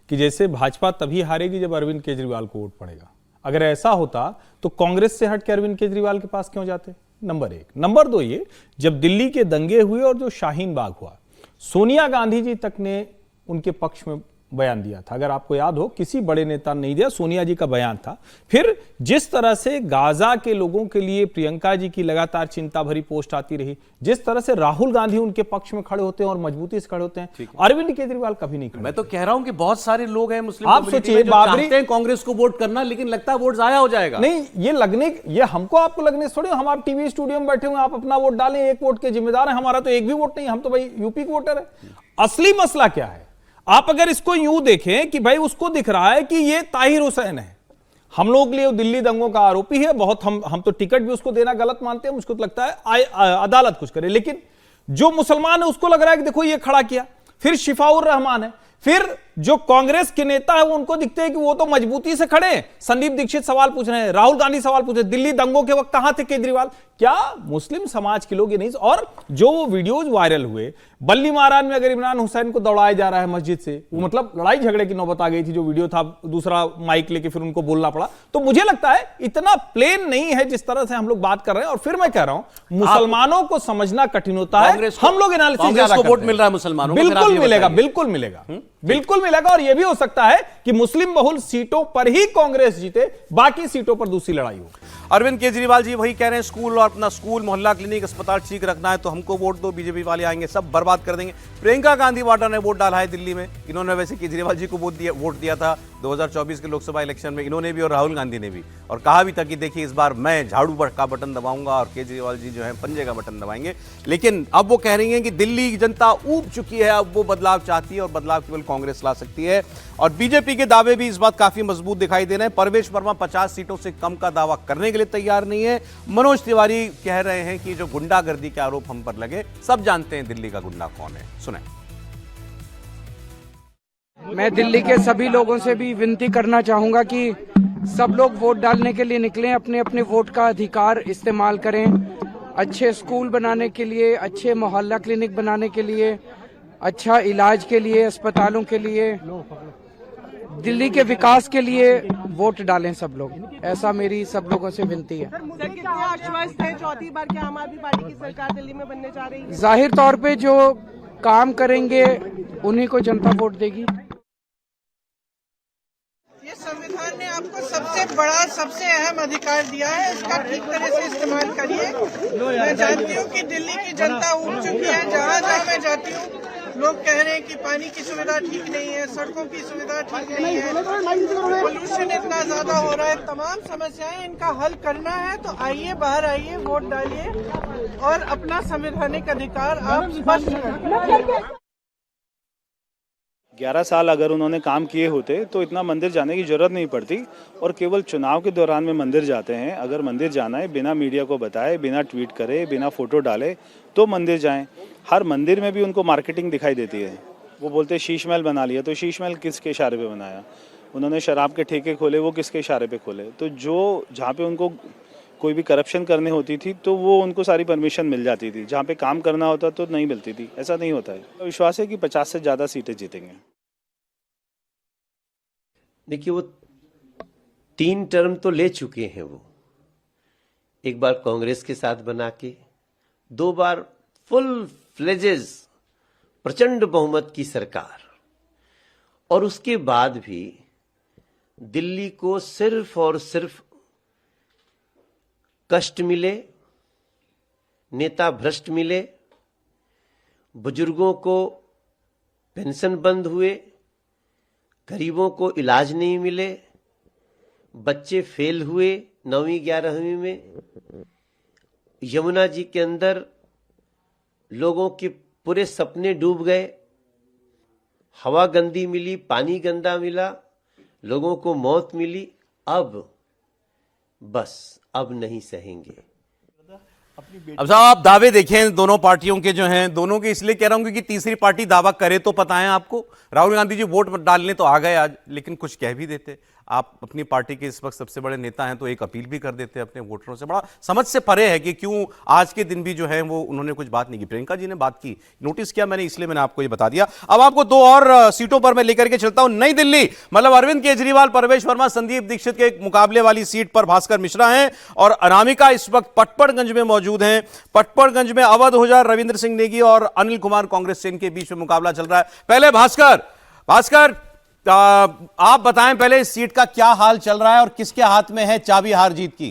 कि जैसे भाजपा तभी हारेगी जब अरविंद केजरीवाल को वोट पड़ेगा। अगर ऐसा होता तो कांग्रेस से हट के अरविंद केजरीवाल के पास क्यों जाते? नंबर 1। नंबर 2, ये जब दिल्ली के दंगे हुए और जो शाहीन बाग हुआ, सोनिया गांधी जी तक ने उनके पक्ष में बयान दिया था। अगर आपको याद हो, किसी बड़े नेता ने नहीं दिया, सोनिया जी का बयान था। फिर जिस तरह से गाजा के लोगों के लिए प्रियंका जी की लगातार चिंता भरी पोस्ट आती रही, जिस तरह से राहुल गांधी उनके पक्ष में खड़े होते हैं और मजबूती से खड़े होते हैं, अरविंद केजरीवाल कभी नहीं खड़े। मैं तो कह रहा हूं कि बहुत सारे लोग हैं मुस्लिम आप सोचिए, चाहते हैं कांग्रेस को वोट करना, लेकिन लगता है वोट जाया हो जाएगा। नहीं, ये हमको आपको लगने थोड़ी, हम आप टीवी स्टूडियो में बैठे हुए, आप अपना वोट डालें, एक वोट के जिम्मेदार हैं। हमारा तो एक भी वोट नहीं, हम तो भाई यूपी के वोटर है। असली मसला क्या है? आप अगर इसको यूं देखें कि भाई उसको दिख रहा है कि ये ताहिर हुसैन है, हम लोग के लिए दिल्ली दंगों का आरोपी है, बहुत हम तो टिकट भी उसको देना गलत मानते हैं, मुझको तो लगता है अदालत कुछ करे। लेकिन जो मुसलमान है उसको लग रहा है कि देखो ये खड़ा किया। फिर शिफाउर रहमान है, फिर जो कांग्रेस के नेता है वो उनको दिखते हैं कि वो तो मजबूती से खड़े हैं। संदीप दीक्षित सवाल पूछ रहे हैं, राहुल गांधी सवाल पूछ रहे हैं, दिल्ली दंगों के वक्त कहां थे केजरीवाल? क्या मुस्लिम समाज के लोग ये नहीं? और जो वो वीडियोज वायरल हुए बल्ली महाराज में, अगर इमरान हुसैन को दौड़ाया जा रहा है मस्जिद से, वो मतलब लड़ाई झगड़े की नौबत आ गई थी। जो वीडियो था, दूसरा माइक लेके फिर उनको बोलना पड़ा। तो मुझे लगता है इतना प्लेन नहीं है जिस तरह से हम लोग बात कर रहे हैं। और फिर मैं कह रहा हूं मुसलमानों को समझना कठिन होता है। हम लोग एनालिसिस ज्यादा करते हैं। वोट मिल रहा है मुसलमानों को, बिल्कुल मिलेगा, बिल्कुल मिलेगा, बिल्कुल मिलेगा। और यह भी हो सकता है कि मुस्लिम बहुल सीटों पर ही कांग्रेस जीते, बाकी सीटों पर दूसरी लड़ाई हो। अरविंद केजरीवाल जी वही कह रहे हैं, स्कूल और अपना स्कूल, मोहल्ला क्लिनिक, अस्पताल ठीक रखना है तो हमको वोट दो, बीजेपी वाले आएंगे सब बर्बाद कर देंगे। प्रियंका गांधी वाड्रा ने वोट डाला है दिल्ली में, इन्होंने वैसे केजरीवाल जी को वोट दिया था 2024 के लोकसभा इलेक्शन में, इन्होंने भी और राहुल गांधी ने भी, और कहा भी था कि देखिए इस बार मैं झाड़ू का बटन दबाऊंगा और केजरीवाल जी जो है पंजे का बटन दबाएंगे। लेकिन अब वो कह रही हैं कि दिल्ली की जनता ऊब चुकी है, अब वो बदलाव चाहती है और बदलाव केवल कांग्रेस ला सकती है। और बीजेपी के दावे भी इस बात काफी मजबूत दिखाई दे रहे हैं। परवेश वर्मा 50 सीटों से कम का दावा करने के लिए तैयार नहीं है। मनोज तिवारी कह रहे हैं कि जो गुंडागर्दी के आरोप हम पर लगे, सब जानते हैं दिल्ली का गुंडा कौन है। सुने। मैं दिल्ली के सभी लोगों से भी विनती करना चाहूंगा कि सब लोग वोट डालने के लिए निकलें, अपने अपने वोट का अधिकार इस्तेमाल करें। अच्छे स्कूल बनाने के लिए, अच्छे मोहल्ला क्लिनिक बनाने के लिए, अच्छा इलाज के लिए, अस्पतालों के लिए, दिल्ली के विकास के लिए वोट डालें सब लोग, ऐसा मेरी सब लोगों से विनती है। सर कितने आश्वस्त हैं चौथी बार क्या आम आदमी पार्टी की सरकार दिल्ली में बनने जा रही है? जाहिर तौर पे जो काम करेंगे उन्हीं को जनता वोट देगी। ये संविधान ने आपको सबसे बड़ा सबसे अहम अधिकार दिया है, इसका ठीक तरह से इस्तेमाल करिए। मैं जानती हूँ कि दिल्ली की जनता उठ चुकी है, जहाँ जहाँ मैं जाती हूँ लोग कह रहे हैं कि पानी की सुविधा ठीक नहीं है, सड़कों की सुविधा ठीक नहीं है, पोल्यूशन इतना ज्यादा हो रहा है, तमाम समस्याएं इनका हल करना है। तो आइए, बाहर आइए, वोट डालिए और अपना संवैधानिक अधिकार आप स्पष्ट करें। 11 साल अगर उन्होंने काम किए होते तो इतना मंदिर जाने की जरूरत नहीं पड़ती, और केवल चुनाव के दौरान में मंदिर जाते हैं। अगर मंदिर जाना है बिना मीडिया को बताए, बिना ट्वीट करे, बिना फोटो डाले तो मंदिर जाएं। हर मंदिर में भी उनको मार्केटिंग दिखाई देती है। वो बोलते हैं शीश महल बना लिया, तो शीश महल किसके इशारे पे बनाया? उन्होंने शराब के ठेके खोले, वो किसके इशारे पे खोले? तो जो जहाँ पे उनको कोई भी करप्शन करने होती थी तो वो उनको सारी परमिशन मिल जाती थी, जहाँ पे काम करना होता तो नहीं मिलती थी। ऐसा नहीं होता है। विश्वास है कि 50 से ज़्यादा सीटें जीतेंगे। देखिए, वो 3 टर्म तो ले चुके हैं। वो एक बार कांग्रेस के साथ बना के, 2 बार फुल फ्लेजेस प्रचंड बहुमत की सरकार, और उसके बाद भी दिल्ली को सिर्फ और सिर्फ कष्ट मिले, नेता भ्रष्ट मिले, बुजुर्गों को पेंशन बंद हुए, गरीबों को इलाज नहीं मिले, बच्चे फेल हुए 9वीं 11वीं में, यमुना जी के अंदर लोगों के पूरे सपने डूब गए, हवा गंदी मिली, पानी गंदा मिला, लोगों को मौत मिली। अब बस अब नहीं सहेंगे। अब साहब, आप दावे देखें दोनों पार्टियों के जो हैं, दोनों के इसलिए कह रहा हूं क्योंकि तीसरी पार्टी दावा करे तो पता है आपको। राहुल गांधी जी वोट डालने तो आ गए आज, लेकिन कुछ कह भी देते। आप अपनी पार्टी के इस वक्त सबसे बड़े नेता हैं तो एक अपील भी कर देते अपने वोटरों से। बड़ा समझ से परे है कि क्यों आज के दिन भी जो है वो उन्होंने कुछ बात नहीं की। प्रियंका जी ने बात की, नोटिस किया मैंने, इसलिए मैंने आपको ये बता दिया। अब आपको 2 और सीटों पर मैं लेकर के चलता हूं। नई दिल्ली, मतलब अरविंद केजरीवाल, परवेश वर्मा, संदीप दीक्षित के मुकाबले वाली सीट पर भास्कर मिश्रा हैं और अनामिका इस वक्त पटपड़गंज में मौजूद हैं। पटपड़गंज में अवध ओझा, रविंद्र सिंह नेगी और अनिल कुमार कांग्रेस से इनके बीच में मुकाबला चल रहा है। पहले भास्कर, आप बताएं पहले इस सीट का क्या हाल चल रहा है और किसके हाथ में है चाबी हार जीत की?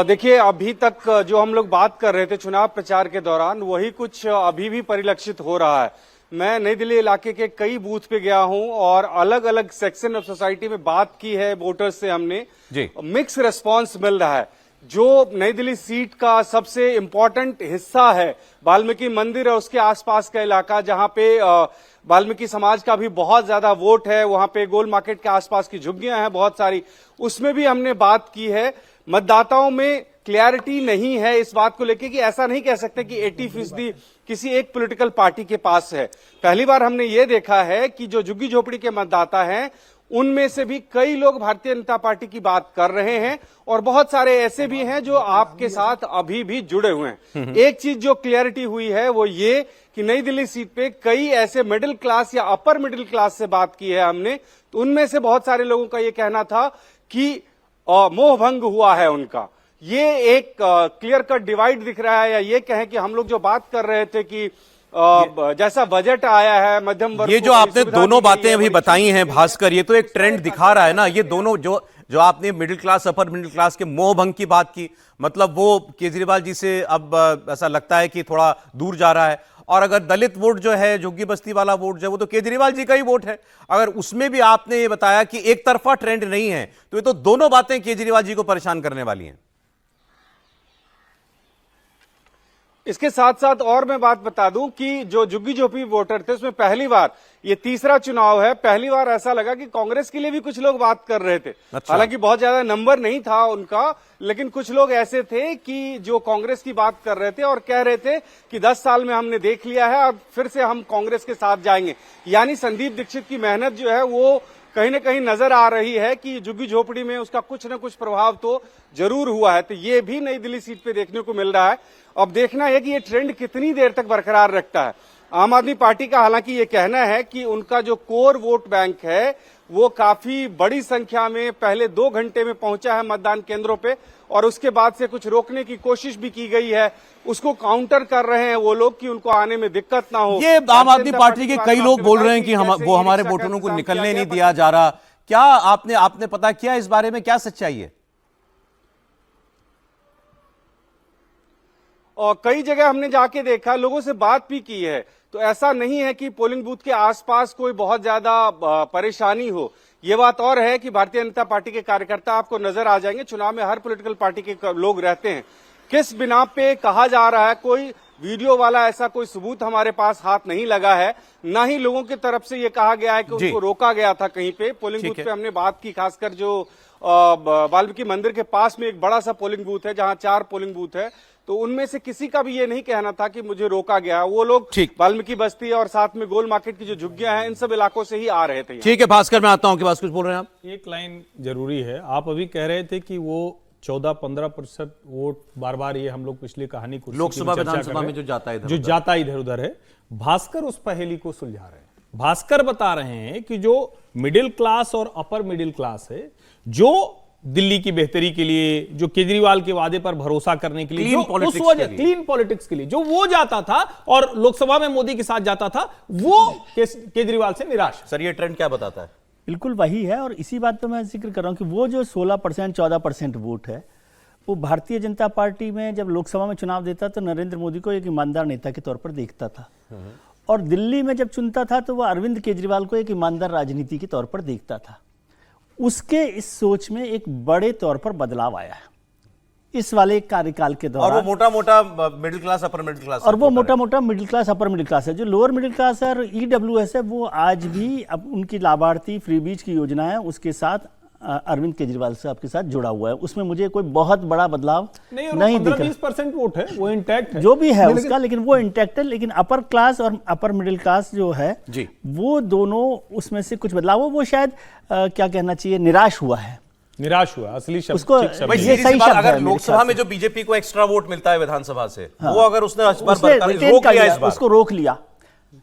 देखिए, अभी तक जो हम लोग बात कर रहे थे चुनाव प्रचार के दौरान, वही कुछ अभी भी परिलक्षित हो रहा है। मैं नई दिल्ली इलाके के कई बूथ पे गया हूं और अलग अलग सेक्शन ऑफ सोसाइटी में बात की है वोटर्स से हमने जी। मिक्स रिस्पांस मिल रहा है। जो नई दिल्ली सीट का सबसे इंपॉर्टेंट हिस्सा है, वाल्मीकि मंदिर और उसके आसपास का इलाका, जहां पे वाल्मीकि समाज का भी बहुत ज्यादा वोट है, वहां पे गोल मार्केट के आसपास की झुग्गियां हैं बहुत सारी, उसमें भी हमने बात की है। मतदाताओं में क्लैरिटी नहीं है इस बात को लेकर कि ऐसा नहीं कह सकते कि 80% किसी एक पॉलिटिकल पार्टी के पास है। पहली बार हमने ये देखा है कि जो झुग्गी झोपड़ी के मतदाता हैं उनमें से भी कई लोग भारतीय जनता पार्टी की बात कर रहे हैं और बहुत सारे ऐसे भी हैं जो आपके साथ अभी भी जुड़े हुए हैं। एक चीज जो क्लियरिटी हुई है वो ये कि नई दिल्ली सीट पे कई ऐसे मिडिल क्लास या अपर मिडिल क्लास से बात की है हमने, तो उनमें से बहुत सारे लोगों का ये कहना था कि मोह भंग हुआ है उनका। ये एक क्लियर कट डिवाइड दिख रहा है, या ये कहें कि हम लोग जो बात कर रहे थे कि जैसा बजट आया है मध्यम वर्ग, ये जो आपने दोनों बातें अभी बताई हैं भास्कर, ये तो एक ट्रेंड दिखा रहा है ना। ये दोनों जो आपने middle class upper middle class के मोह भंग की बात की, मतलब वो केजरीवाल जी से अब ऐसा लगता है कि थोड़ा दूर जा रहा है। और अगर दलित वोट जो है, झुग्गी बस्ती वाला वोट जो है, वो तो केजरीवाल जी का ही वोट है। अगर उसमें भी आपने ये बताया कि एक तरफा ट्रेंड नहीं है, तो ये तो दोनों बातें केजरीवाल जी को परेशान करने वाली हैं। इसके साथ साथ और मैं बात बता दूं कि जो झुग्गी झोपड़ी वोटर थे उसमें पहली बार, ये तीसरा चुनाव है, पहली बार ऐसा लगा कि कांग्रेस के लिए भी कुछ लोग बात कर रहे थे। अच्छा। हालांकि बहुत ज्यादा नंबर नहीं था उनका, लेकिन कुछ लोग ऐसे थे कि जो कांग्रेस की बात कर रहे थे और कह रहे थे कि 10 साल में हमने देख लिया है, अब फिर से हम कांग्रेस के साथ जाएंगे। यानी संदीप दीक्षित की मेहनत जो है वो कहीं ना कहीं नजर आ रही है कि झुग्गी झोपड़ी में उसका कुछ न कुछ प्रभाव तो जरूर हुआ है। तो ये भी नई दिल्ली सीट पे देखने को मिल रहा है। अब देखना है कि ये ट्रेंड कितनी देर तक बरकरार रखता है। आम आदमी पार्टी का हालांकि ये कहना है कि उनका जो कोर वोट बैंक है वो काफी बड़ी संख्या में पहले 2 घंटे में पहुंचा है मतदान केंद्रों पे, और उसके बाद से कुछ रोकने की कोशिश भी की गई है। उसको काउंटर कर रहे हैं वो लोग कि उनको आने में दिक्कत ना हो। ये आम आदमी पार्टी के कई लोग बोल रहे हैं कि वो हमारे वोटरों को निकलने नहीं दिया जा रहा। क्या आपने पता किया इस बारे में, क्या सच्चाई है? और कई जगह हमने जाके देखा, लोगों से बात भी की है, तो ऐसा नहीं है कि पोलिंग बूथ के आसपास कोई बहुत ज्यादा परेशानी हो। ये बात और है कि भारतीय जनता पार्टी के कार्यकर्ता आपको नजर आ जाएंगे। चुनाव में हर पॉलिटिकल पार्टी के लोग रहते हैं। किस बिना पे कहा जा रहा है, कोई वीडियो वाला ऐसा कोई सबूत हमारे पास हाथ नहीं लगा है, ना ही लोगों की तरफ से ये कहा गया है कि उनको रोका गया था कहीं पे। पोलिंग बूथ पे हमने बात की, खासकर जो वाल्मीकि मंदिर के पास में एक बड़ा सा पोलिंग बूथ है जहां 4 पोलिंग बूथ है, तो उनमें से किसी का भी ये नहीं कहना था कि मुझे रोका गया। वो लोग वाल्मीकि बस्ती और साथ में गोल मार्केट की जो झुग्गियां हैं, इन सब इलाकों से ही आ रहे थे। ठीक है भास्कर, मैं आता हूं कि कुछ बोल रहे हैं आप। एक लाइन जरूरी है। आप अभी कह रहे थे कि वो 14-15% वोट बार बार, ये हम लोग पिछली कहानी को लोकसभा विधानसभा में जो जाता है इधर उधर है। भास्कर उस पहेली को सुलझा रहे हैं। भास्कर बता रहे हैं कि जो मिडिल क्लास और अपर मिडिल क्लास है, जो दिल्ली की बेहतरी के लिए, जो केजरीवाल के वादे पर भरोसा करने के लिए, क्लीन पॉलिटिक्स के लिए जो वो जाता था और लोकसभा में मोदी के साथ जाता था, वो केजरीवाल से निराश। सर ये ट्रेंड क्या बताता है? बिल्कुल वही है, और इसी बात पर मैं जिक्र कर रहा हूं कि वो जो 16% 14% वोट है, वो भारतीय जनता पार्टी में जब लोकसभा में चुनाव देता तो नरेंद्र मोदी को एक ईमानदार नेता के तौर पर देखता था, और दिल्ली में जब चुनता था तो वह अरविंद केजरीवाल को एक ईमानदार राजनीति के तौर पर देखता था। उसके इस सोच में एक बड़े तौर पर बदलाव आया है इस वाले कार्यकाल के दौरान। और वो मोटा मोटा middle class upper middle class, और वो मोटा मोटा middle class upper middle class है। जो लोअर मिडिल क्लास है और ईडब्ल्यूएस है, वो आज भी अब उनकी लाभार्थी फ्री बीज की योजना है, उसके साथ अरविंद केजरीवाल साहब के साथ जुड़ा हुआ है। उसमें मुझे कोई बहुत बड़ा बदलाव नहीं दिख रहा। 20% वोट है, वो इंटैक्ट है, जो भी है उसका, लेकिन वो इंटैक्ट है। लेकिन अपर क्लास और अपर मिडिल क्लास जो है जी, वो दोनों उसमें से कुछ बदलाव, वो शायद क्या कहना चाहिए, निराश हुआ है। निराश हुआ असली शब्द उसको। ये सही शब्द। अगर लोकसभा में जो बीजेपी को एक्स्ट्रा वोट मिलता है विधानसभा से, वो अगर उसने उसको रोक लिया,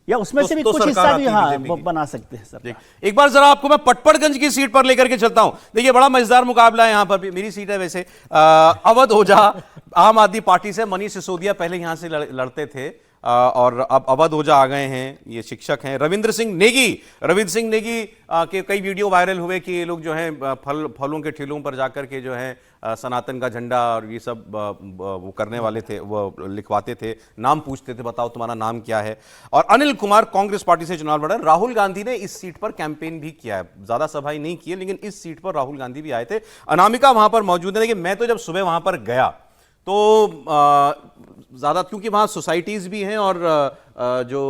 या उसमें से भी कुछ हिस्सा भी बना सकते हैं सर। एक बार जरा आपको मैं पटपड़गंज की सीट पर लेकर के चलता हूं। देखिए बड़ा मजेदार मुकाबला है यहां पर भी। मेरी सीट है वैसे। अवध ओझा आम आदमी पार्टी से, मनीष सिसोदिया पहले यहां से लड़ते थे, और अब अवध ओझा आ गए हैं। ये शिक्षक हैं। रविंद्र सिंह नेगी के कई वीडियो वायरल हुए कि ये लोग जो है फलों के ठेलों पर जाकर के जो है सनातन का झंडा और ये सब वो करने वाले थे, वो लिखवाते थे, नाम पूछते थे, बताओ तुम्हारा नाम क्या है। और अनिल कुमार कांग्रेस पार्टी से चुनाव लड़ रहे हैं। राहुल गांधी ने इस सीट पर कैंपेन भी किया है, ज्यादा सभाएं नहीं की है, लेकिन इस सीट पर राहुल गांधी भी आए थे। अनामिका वहां पर मौजूद है। लेकिन मैं तो जब सुबह वहां पर गया तो ज्यादा, क्योंकि वहां सोसाइटीज भी हैं और जो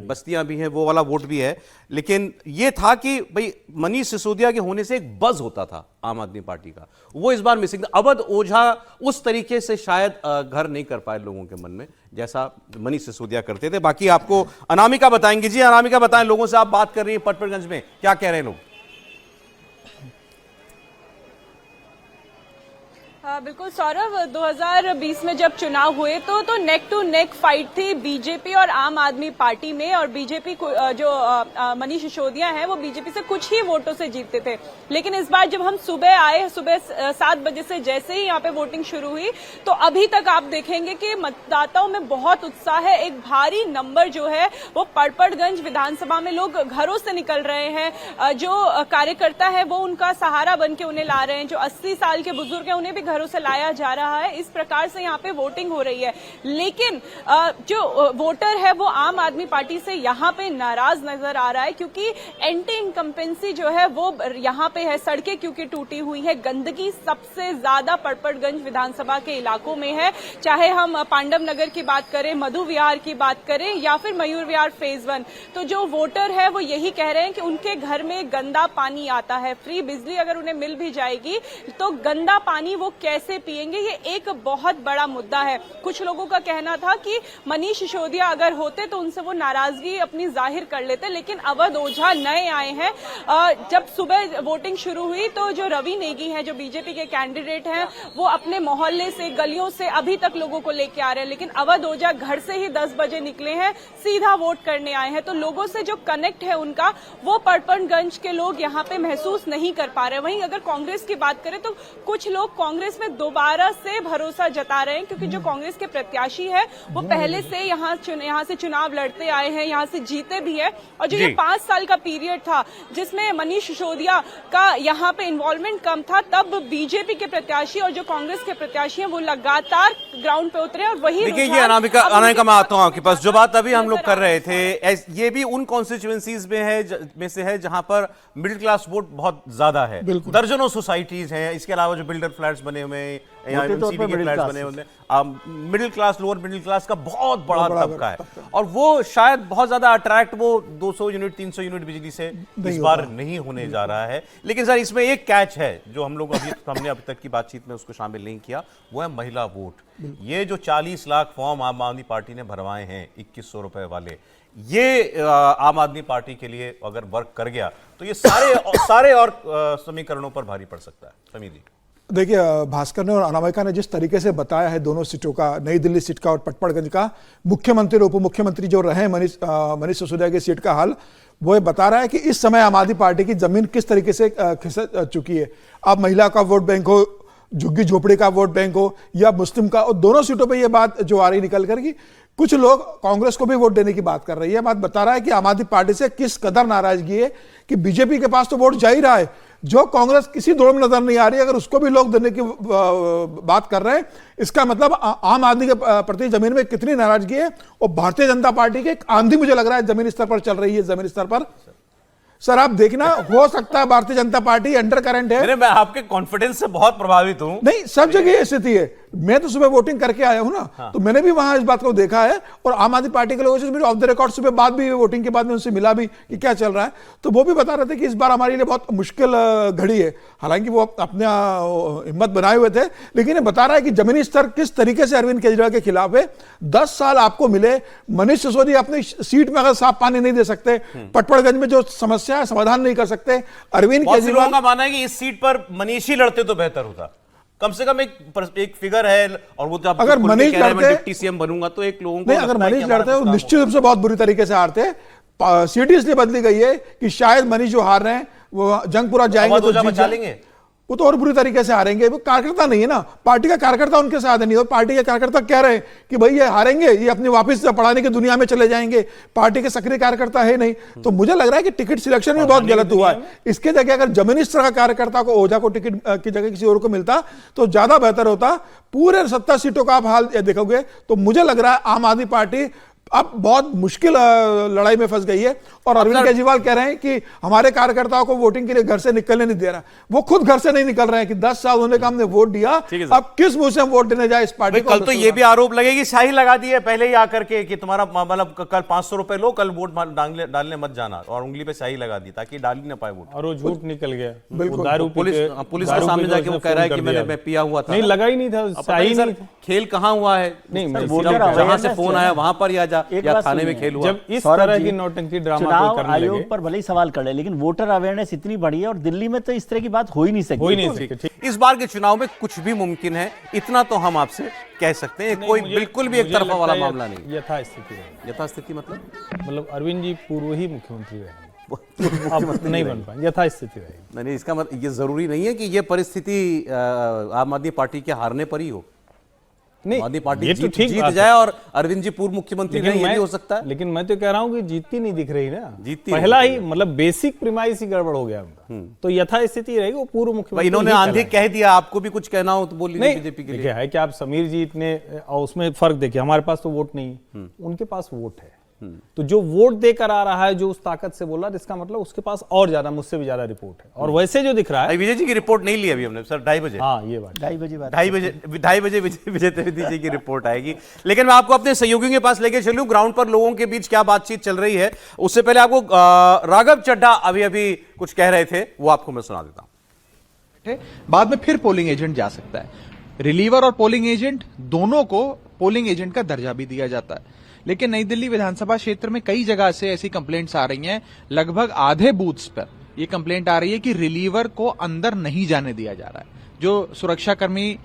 बस्तियां भी हैं, वो वाला वोट भी है। लेकिन ये था कि भाई मनीष सिसोदिया के होने से एक बज होता था आम आदमी पार्टी का, वो इस बार मिसिंग था। अवध ओझा उस तरीके से शायद घर नहीं कर पाए लोगों के मन में जैसा मनीष सिसोदिया करते थे। बाकी आपको अनामिका बताएंगे। जी अनामिका बताएं, लोगों से आप बात कर रही है पटपड़गंज में, क्या कह रहे हैं लोग? बिल्कुल सौरभ, 2020 में जब चुनाव हुए तो नेक टू नेक फाइट थी बीजेपी और आम आदमी पार्टी में, और बीजेपी जो मनीष सिसोदिया हैं वो बीजेपी से कुछ ही वोटों से जीतते थे। लेकिन इस बार जब हम सुबह आए, सुबह 7 बजे से जैसे ही यहाँ पे वोटिंग शुरू हुई, तो अभी तक आप देखेंगे कि मतदाताओं में बहुत उत्साह है। एक भारी नंबर जो है वो पटपड़गंज विधानसभा में लोग घरों से निकल रहे हैं। जो कार्यकर्ता है वो उनका सहारा बन के उन्हें ला रहे हैं। जो 80 साल के बुजुर्ग हैं उन्हें भी घरों से लाया जा रहा है। इस प्रकार से यहाँ पे वोटिंग हो रही है। लेकिन जो वोटर है वो आम आदमी पार्टी से यहाँ पे नाराज नजर आ रहा है, क्योंकि एंटी इनकम्पेंसी जो है वो यहाँ पे है। सड़कें क्योंकि टूटी हुई है, गंदगी सबसे ज्यादा पटपड़गंज विधानसभा के इलाकों में है। चाहे हम पांडव नगर की बात करें, मधु विहार की बात करें, या फिर मयूर विहार फेज 1, तो जो वोटर है वो यही कह रहे हैं कि उनके घर में गंदा पानी आता है। फ्री बिजली अगर उन्हें मिल भी जाएगी तो गंदा पानी वो कैसे पिएंगे, ये एक बहुत बड़ा मुद्दा है। कुछ लोगों का कहना था कि मनीष सिसोदिया अगर होते तो उनसे वो नाराजगी अपनी जाहिर कर लेते, लेकिन अवध ओझा नए आए हैं। जब सुबह वोटिंग शुरू हुई तो जो रवि नेगी हैं, जो बीजेपी के कैंडिडेट हैं, वो अपने मोहल्ले से, गलियों से अभी तक लोगों को लेके आ रहे हैं, लेकिन अवध ओझा घर से ही 10 बजे निकले हैं, सीधा वोट करने आए हैं। तो लोगों से जो कनेक्ट है उनका, वो पड़पड़गंज के लोग यहाँ पे महसूस नहीं कर पा रहे। वहीं अगर कांग्रेस की बात करें तो कुछ लोग कांग्रेस में दोबारा से भरोसा जता रहे हैं, क्योंकि जो कांग्रेस के प्रत्याशी है वो पहले से यहाँ से चुनाव लड़ते आए हैं, यहाँ से जीते भी है। और जो ये 5 साल का पीरियड था जिसमें मनीष सिसोदिया का यहाँ पे इन्वॉल्वमेंट कम था, तब बीजेपी के प्रत्याशी और जो कांग्रेस के प्रत्याशी हैं वो लगातार ग्राउंड पे उतरे। और वही देखिए, ये अनामिका मैं आता हूं आपके पास। जो बात अभी हम लोग कर रहे थे, ये भी उन कॉन्स्टिट्यूएंसीज में से है जहां पर मिडिल क्लास वोट बहुत ज्यादा है। दर्जनों सोसाइटीज हैं, इसके अलावा जो बिल्डर फ्लैट्स बने हुए हैं, एमसीडी के फ्लैट्स बने हुए हैं, middle class, lower middle class का बहुत बड़ा तबका है। और वो शायद बहुत ज्यादा अट्रैक्ट वो 200 यूनिट 300 यूनिट बिजली से इस बार नहीं होने जा रहा है। लेकिन सर, इसमें एक कैच है जो हमने अभी तक की बातचीत में उसको शामिल नहीं किया, वो है महिला वोट। ये जो 40 लाख फॉर्म आम आदमी पार्टी ने भरवाए हैं 2100 रुपए वाले, ये आम आदमी पार्टी के लिए अगर वर्क कर गया तो ये सारे और समीकरणों पर भारी पड़ सकता है। समीर जी, देखिए, भास्कर ने और अनामिका ने जिस तरीके से बताया है दोनों सीटों का, नई दिल्ली सीट का और पटपड़गंज का, मुख्यमंत्री और उप मुख्यमंत्री जो रहे मनीष सिसोदिया की सीट का हाल, वो ये बता रहा है कि इस समय आम आदमी पार्टी की जमीन किस तरीके से खिसक चुकी है। अब महिला का वोट बैंक हो, झुग्गी झोपड़ी का वोट बैंक हो या मुस्लिम का, और दोनों सीटों पे ये बात जो आ रही निकल कर कि कुछ लोग कांग्रेस को भी वोट देने की बात कर रही है। बात बता रहा है कि आम आदमी पार्टी से किस कदर नाराजगी है कि बीजेपी के पास तो वोट जा ही रहा है, जो कांग्रेस किसी दौड़ में नजर नहीं आ रही है, अगर उसको भी लोग देने की बात कर रहे हैं, इसका मतलब आम आदमी के प्रति जमीन में कितनी नाराजगी है। और भारतीय जनता पार्टी की एक आंधी मुझे लग रहा है जमीन स्तर पर चल रही है। जमीन स्तर पर सर आप देखना, हो सकता है Bharatiya Janata party under current है। मैं आपके कॉन्फिडेंस से बहुत प्रभावित हूं। नहीं, सब जगह ये स्थिति है। मैं तो सुबह वोटिंग करके आया हूं ना, तो मैंने भी वहां इस बात को देखा है। और आम आदमी पार्टी के लोगों से मेरी ऑफ द रिकॉर्ड सुबह बात भी, वोटिंग के बाद में उनसे मिला भी कि क्या चल रहा है, तो वो भी बता रहे थे कि इस बार हमारे लिए बहुत मुश्किल घड़ी है। हालांकि वो अपने हिम्मत बनाए हुए थे, लेकिन ये बता रहा है कि जमीनी स्तर किस तरीके से अरविंद केजरीवाल के खिलाफ है। 10 साल आपको मिले, मनीष सिसोदिया अपनी सीट में अगर साफ पानी नहीं दे सकते, पटपड़गंज में जो समस्या है समाधान नहीं कर सकते, अरविंद केजरीवाल का मानना है कि इस सीट पर मनीष ही लड़ते तो बेहतर होता। कम से कम एक फिगर है, और वो जब अगर मनीष लड़ते, डिप्टी सीएम बनूंगा तो एक लोगों को, नहीं, अगर मनीष लड़ते तो निश्चित रूप से बहुत बुरी तरीके से हारते। सीट इसलिए बदली गई है कि शायद मनीष जो हार रहे हैं वो जंग पूरा जाएंगे तो बचा लेंगे, वो तो और बुरी तरीके से हारेंगे। वो कार्यकर्ता नहीं है ना, पार्टी का कार्यकर्ता उनके साथ नहीं है। पार्टी के कार्यकर्ता कह रहे हैं कि भाई ये हारेंगे, ये अपनी वापस पढ़ाने की दुनिया में चले जाएंगे, पार्टी के सक्रिय कार्यकर्ता है नहीं। तो मुझे लग रहा है कि टिकट सिलेक्शन में बहुत गलत हुआ है। इसके जगह अगर जमीनी स्तर का कार्यकर्ता को, ओझा को टिकट की जगह किसी और को मिलता तो ज्यादा बेहतर होता। पूरे 70 सीटों का आप हाल देखोगे तो मुझे लग रहा है आम आदमी पार्टी अब बहुत मुश्किल लड़ाई में फंस गई है। और अरविंद केजरीवाल कह रहे हैं कि हमारे कार्यकर्ताओं को वोटिंग के लिए घर से निकलने नहीं दे रहा। वो खुद घर से नहीं निकल रहे हैं कि 10 साल होने का हमने वोट दिया, अब किस मुंह से हम वोट देने जाए इस पार्टी को। कल तो ये भी आरोप लगेगी शाही लगा दी है पहले ही आकर के कि तुम्हारा मतलब कल 500 रुपए लो, कल वोट डालने मत जाना, और उंगली पे शाही लगा दी ताकि डाल ही ना पाए वोट। और वो झूठ निकल गया। बिल्कुल, पुलिस के सामने जाके वो कह रहा है कि मैंने पिया हुआ था। नहीं, लगा ही नहीं था, शाही नहीं। खेल कहाँ हुआ है? जहां से फोन आया वहां पर या थाने में खेल हुआ। जब इस तरह की नौटंकी ड्रामा चुनाव आयोग पर भले ही सवाल कर ले, लेकिन वोटर अवेयरनेस इतनी बड़ी है और दिल्ली में तो इस तरह की बात हो ही नहीं सकती। इस बार के चुनाव में कुछ भी मुमकिन है, इतना तो हम आपसे कह सकते हैं। कोई बिल्कुल भी एक तरफा वाला मामला नहीं। यथास्थिति मतलब अरविंद जी पूर्व ही मुख्यमंत्री रहे, अब नहीं बन पाए, यथास्थिति रहेगी। नहीं, इसका मतलब ये जरूरी नहीं है कि ये परिस्थिति आम आदमी पार्टी के हारने पर ही हो। नहीं, आदमी पार्टी जीत जाए और अरविंद जी पूर्व मुख्यमंत्री नहीं, ये भी हो सकता है। लेकिन मैं तो कह रहा हूं कि जीतती नहीं दिख रही ना, पहला ही मतलब बेसिक प्रीमाइस ही गड़बड़ हो गया उनका। तो यथास्थिति रहेगी, वो पूर्व मुख्यमंत्री। इन्होंने आंधी कह दिया, आपको भी कुछ कहना हो तो बोल लीजिए बीजेपी के लिए। क्या है कि आप समीर जी इतने, और उसमें फर्क देखिए, हमारे पास तो वोट नहीं है, उनके पास वोट है। तो जो वोट देकर आ रहा है, जो उस ताकत से बोल रहा है, इसका मतलब उसके पास और ज्यादा, मुझसे भी ज्यादा रिपोर्ट है। और वैसे जो दिख रहा है, विजय जी की रिपोर्ट नहीं ली अभी हमने सर, 2:30 बजे। हाँ, ये बात 2:30 बजे विजय त्रिवेदी जी की रिपोर्ट आएगी। लेकिन मैं आपको अपने सहयोगियों के पास लेके चलूं, ग्राउंड पर लोगों के बीच क्या बातचीत चल रही है। उससे पहले आपको राघव चड्ढा अभी कुछ कह रहे थे, वो आपको मैं सुना देता हूं। बाद में फिर पोलिंग एजेंट जा सकता है। रिलीवर और पोलिंग एजेंट दोनों को पोलिंग एजेंट का दर्जा भी दिया जाता है। लेकिन नई दिल्ली विधानसभा क्षेत्र में कई जगह से ऐसी कंप्लेंट्स आ रही हैं, लगभग आधे बूथ्स पर ये कंप्लेंट आ रही है कि रिलीवर को अंदर नहीं जाने दिया जा रहा है। जो सुरक्षाकर्मी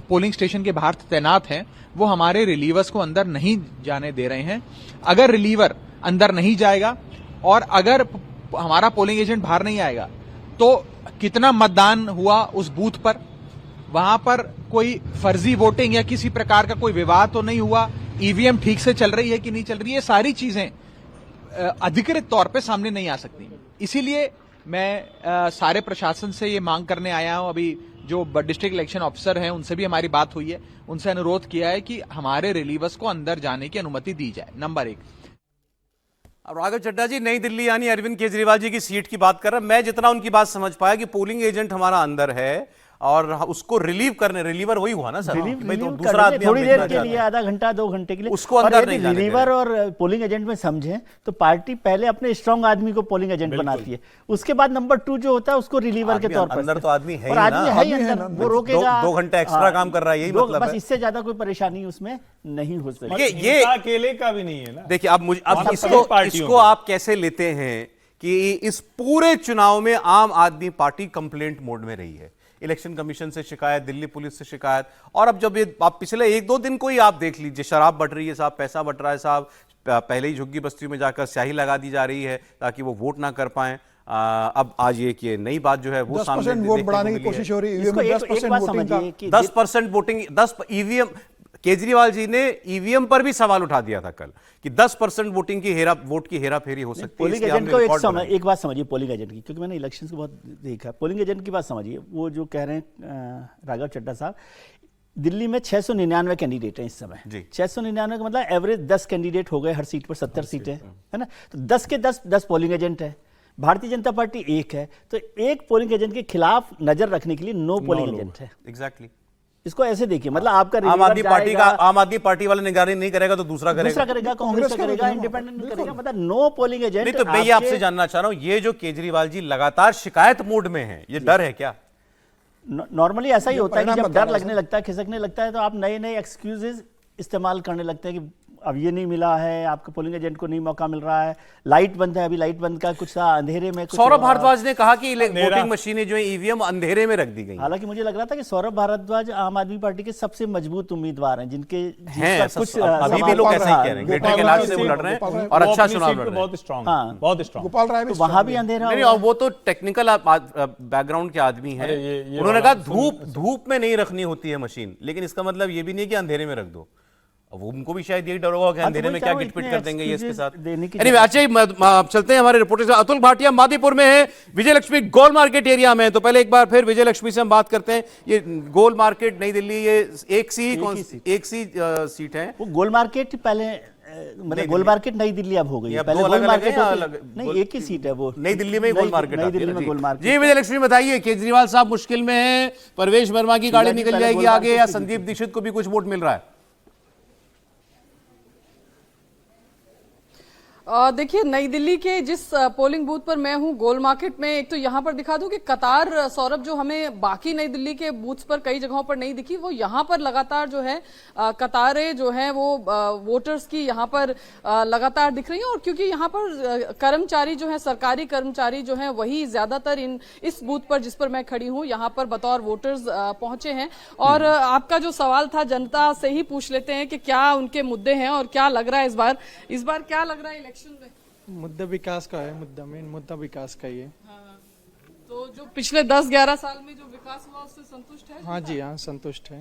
पोलिंग स्टेशन के बाहर तैनात हैं वो हमारे रिलीवर्स को अंदर नहीं जाने दे रहे हैं। अगर रिलीवर अंदर नहीं जाएगा और अगर हमारा पोलिंग एजेंट बाहर नहीं आएगा तो कितना मतदान हुआ उस बूथ पर, वहां पर कोई फर्जी वोटिंग या किसी प्रकार का कोई विवाद तो नहीं हुआ, ईवीएम ठीक से चल रही है कि नहीं चल रही है, सारी चीजें अधिकृत तौर पे सामने नहीं आ सकती। इसीलिए मैं सारे प्रशासन से ये मांग करने आया हूं। अभी जो डिस्ट्रिक्ट इलेक्शन ऑफिसर हैं उनसे भी हमारी बात हुई है, उनसे अनुरोध किया है कि हमारे रिलीवर्स को अंदर जाने की अनुमति दी जाए। नंबर 1। अब राघव चड्ढा जी नई दिल्ली यानी अरविंद केजरीवाल जी की सीट की बात कर रहे हैं। मैं जितना उनकी बात समझ पाया कि पोलिंग एजेंट हमारा अंदर है और उसको रिलीव करने, रिलीवर वही हुआ ना सर, दूसरा आदमी थोड़ी देर के लिए, आधा घंटा 2 घंटे के लिए उसको अंदर नहीं जाने रिलीवर और पोलिंग एजेंट में समझें तो पार्टी पहले अपने स्ट्रांग आदमी को पोलिंग एजेंट बनाती है, उसके बाद नंबर 2 जो होता है उसको रिलीवर के तौर पर। अंदर तो आदमी है, वो रोकेगा, 2 घंटा एक्स्ट्रा काम कर रहा है, यही मतलब है। बस इससे ज्यादा कोई परेशानी उसमें नहीं हो सकती। ये अकेले का भी नहीं है ना। देखिए अब इसको आप कैसे लेते हैं कि इस पूरे चुनाव में आम आदमी पार्टी कंप्लेंट मोड में रही है, इलेक्शन कमीशन से शिकायत, दिल्ली पुलिस से शिकायत, और अब जब ये आप पिछले 1-2 दिन को ही आप देख लीजिए, शराब बट रही है साहब, पैसा बट रहा है साहब, पहले ही झुग्गी बस्तियों में जाकर स्याही लगा दी जा रही है ताकि वो वोट ना कर पाए। अब आज ये नई बात जो है वो सामने वोट बढ़ाने की कोशिश हो रही है। 10% वोटिंग, 10 ईवीएम, केजरीवाल जी ने ईवीएम पर भी सवाल उठा दिया था कल कि 10% वोटिंग की वोट की हेराफेरी हो सकती है। पोलिंग एजेंट को एक बात समझिए, पोलिंग एजेंट की, क्योंकि मैंने इलेक्शंस को बहुत देखा। पोलिंग एजेंट की बात समझिए, वो जो कह रहे हैं राघव चड्ढा साहब, दिल्ली में 699 कैंडिडेट हैं इस समय। 699 का मतलब एवरेज 10 कैंडिडेट हो गए हर सीट पर, 70 सीटें है ना, तो 10 के 10 पोलिंग एजेंट है। भारतीय जनता पार्टी 1 है, तो एक पोलिंग एजेंट के खिलाफ नजर रखने के लिए 9 पोलिंग एजेंट है। एग्जैक्टली, इसको ऐसे देखिए, मतलब आपका आम आदमी पार्टी वाला निगरानी नहीं करेगा तो दूसरा करेगा, कांग्रेस करेगा, इंडिपेंडेंट करेगा, मतलब 9 पोलिंग एजेंट। नहीं तो मैं ये आपसे जानना चाह रहा हूं, ये जो केजरीवाल जी लगातार शिकायत मोड में है, ये डर है क्या? नॉर्मली ऐसा ही होता है कि जब डर लगने लगता है, खिसकने लगता है, तो आप नए नए एक्सक्यूजेज इस्तेमाल करने लगते हैं कि अब ये नहीं मिला है, आपको पोलिंग एजेंट को नहीं मौका मिल रहा है, लाइट बंद है, अभी लाइट बंद का कुछ अंधेरे में। सौरभ भारद्वाज ने कहा कि वोटिंग मशीनें जो है ईवीएम अंधेरे में रख दी गई। हालांकि मुझे लग रहा था कि सौरभ भारद्वाज आम आदमी पार्टी के सबसे मजबूत उम्मीदवार हैं, जिनके कुछ अभी भी लोग ऐसे ही कह रहे हैं, बेटे के इलाज से वो लड़ रहे हैं और अच्छा चुनाव लड़ रहे हैं, बहुत स्ट्रांग। गोपाल राय भी वहां भी अंधेरा नहीं, और वो तो टेक्निकल बैकग्राउंड के आदमी हैं। उन्होंने कहा धूप में नहीं रखनी होती है मशीन, लेकिन इसका मतलब ये भी नहीं कि अंधेरे में रख दो। वो उनको भी शायद यही डर होगा कि अंधेरे में क्या गिटपिट कर देंगे ये इसके साथ। Anyway, अच्छा चलते हैं हमारे रिपोर्टर अतुल भाटिया मादीपुर में है, विजय लक्ष्मी गोल मार्केट एरिया में। तो पहले एक बार फिर विजय लक्ष्मी से हम बात करते हैं। ये गोल मार्केट नई दिल्ली, ये एक सी सीट है। वो गोल मार्केट पहले, मतलब गोल मार्केट नई दिल्ली अब हो गई है, पहले गोल मार्केट नहीं, एक ही सीट है वो, नई दिल्ली में गोल मार्केट। नई दिल्ली में गोल मार्केट। जी विजय लक्ष्मी बताइए, केजरीवाल साहब मुश्किल में है, परवेश वर्मा की गाड़ी निकल जाएगी आगे, या संदीप दीक्षित को भी कुछ वोट मिल रहा है? देखिए, नई दिल्ली के जिस पोलिंग बूथ पर मैं हूं, गोल मार्केट में, एक तो यहां पर दिखा दूं कि कतार, सौरभ, जो हमें बाकी नई दिल्ली के बूथ्स पर कई जगहों पर नहीं दिखी, वो यहां पर लगातार जो है कतारें जो है वो वोटर्स की यहां पर लगातार दिख रही हैं। और क्योंकि यहां पर कर्मचारी जो है, सरकारी कर्मचारी जो है, वही ज्यादातर इस बूथ पर जिस पर मैं खड़ी हूं यहां पर बतौर वोटर्स पहुंचे हैं। और आपका जो सवाल था, जनता से ही पूछ लेते हैं कि क्या उनके मुद्दे हैं और क्या लग रहा है इस बार क्या लग रहा है में? मुद्दा विकास का है, मुद्दा विकास का ही है। हाँ, तो जो पिछले 10-11 साल में जो विकास हुआ उससे संतुष्ट है? हाँ जी, हाँ संतुष्ट है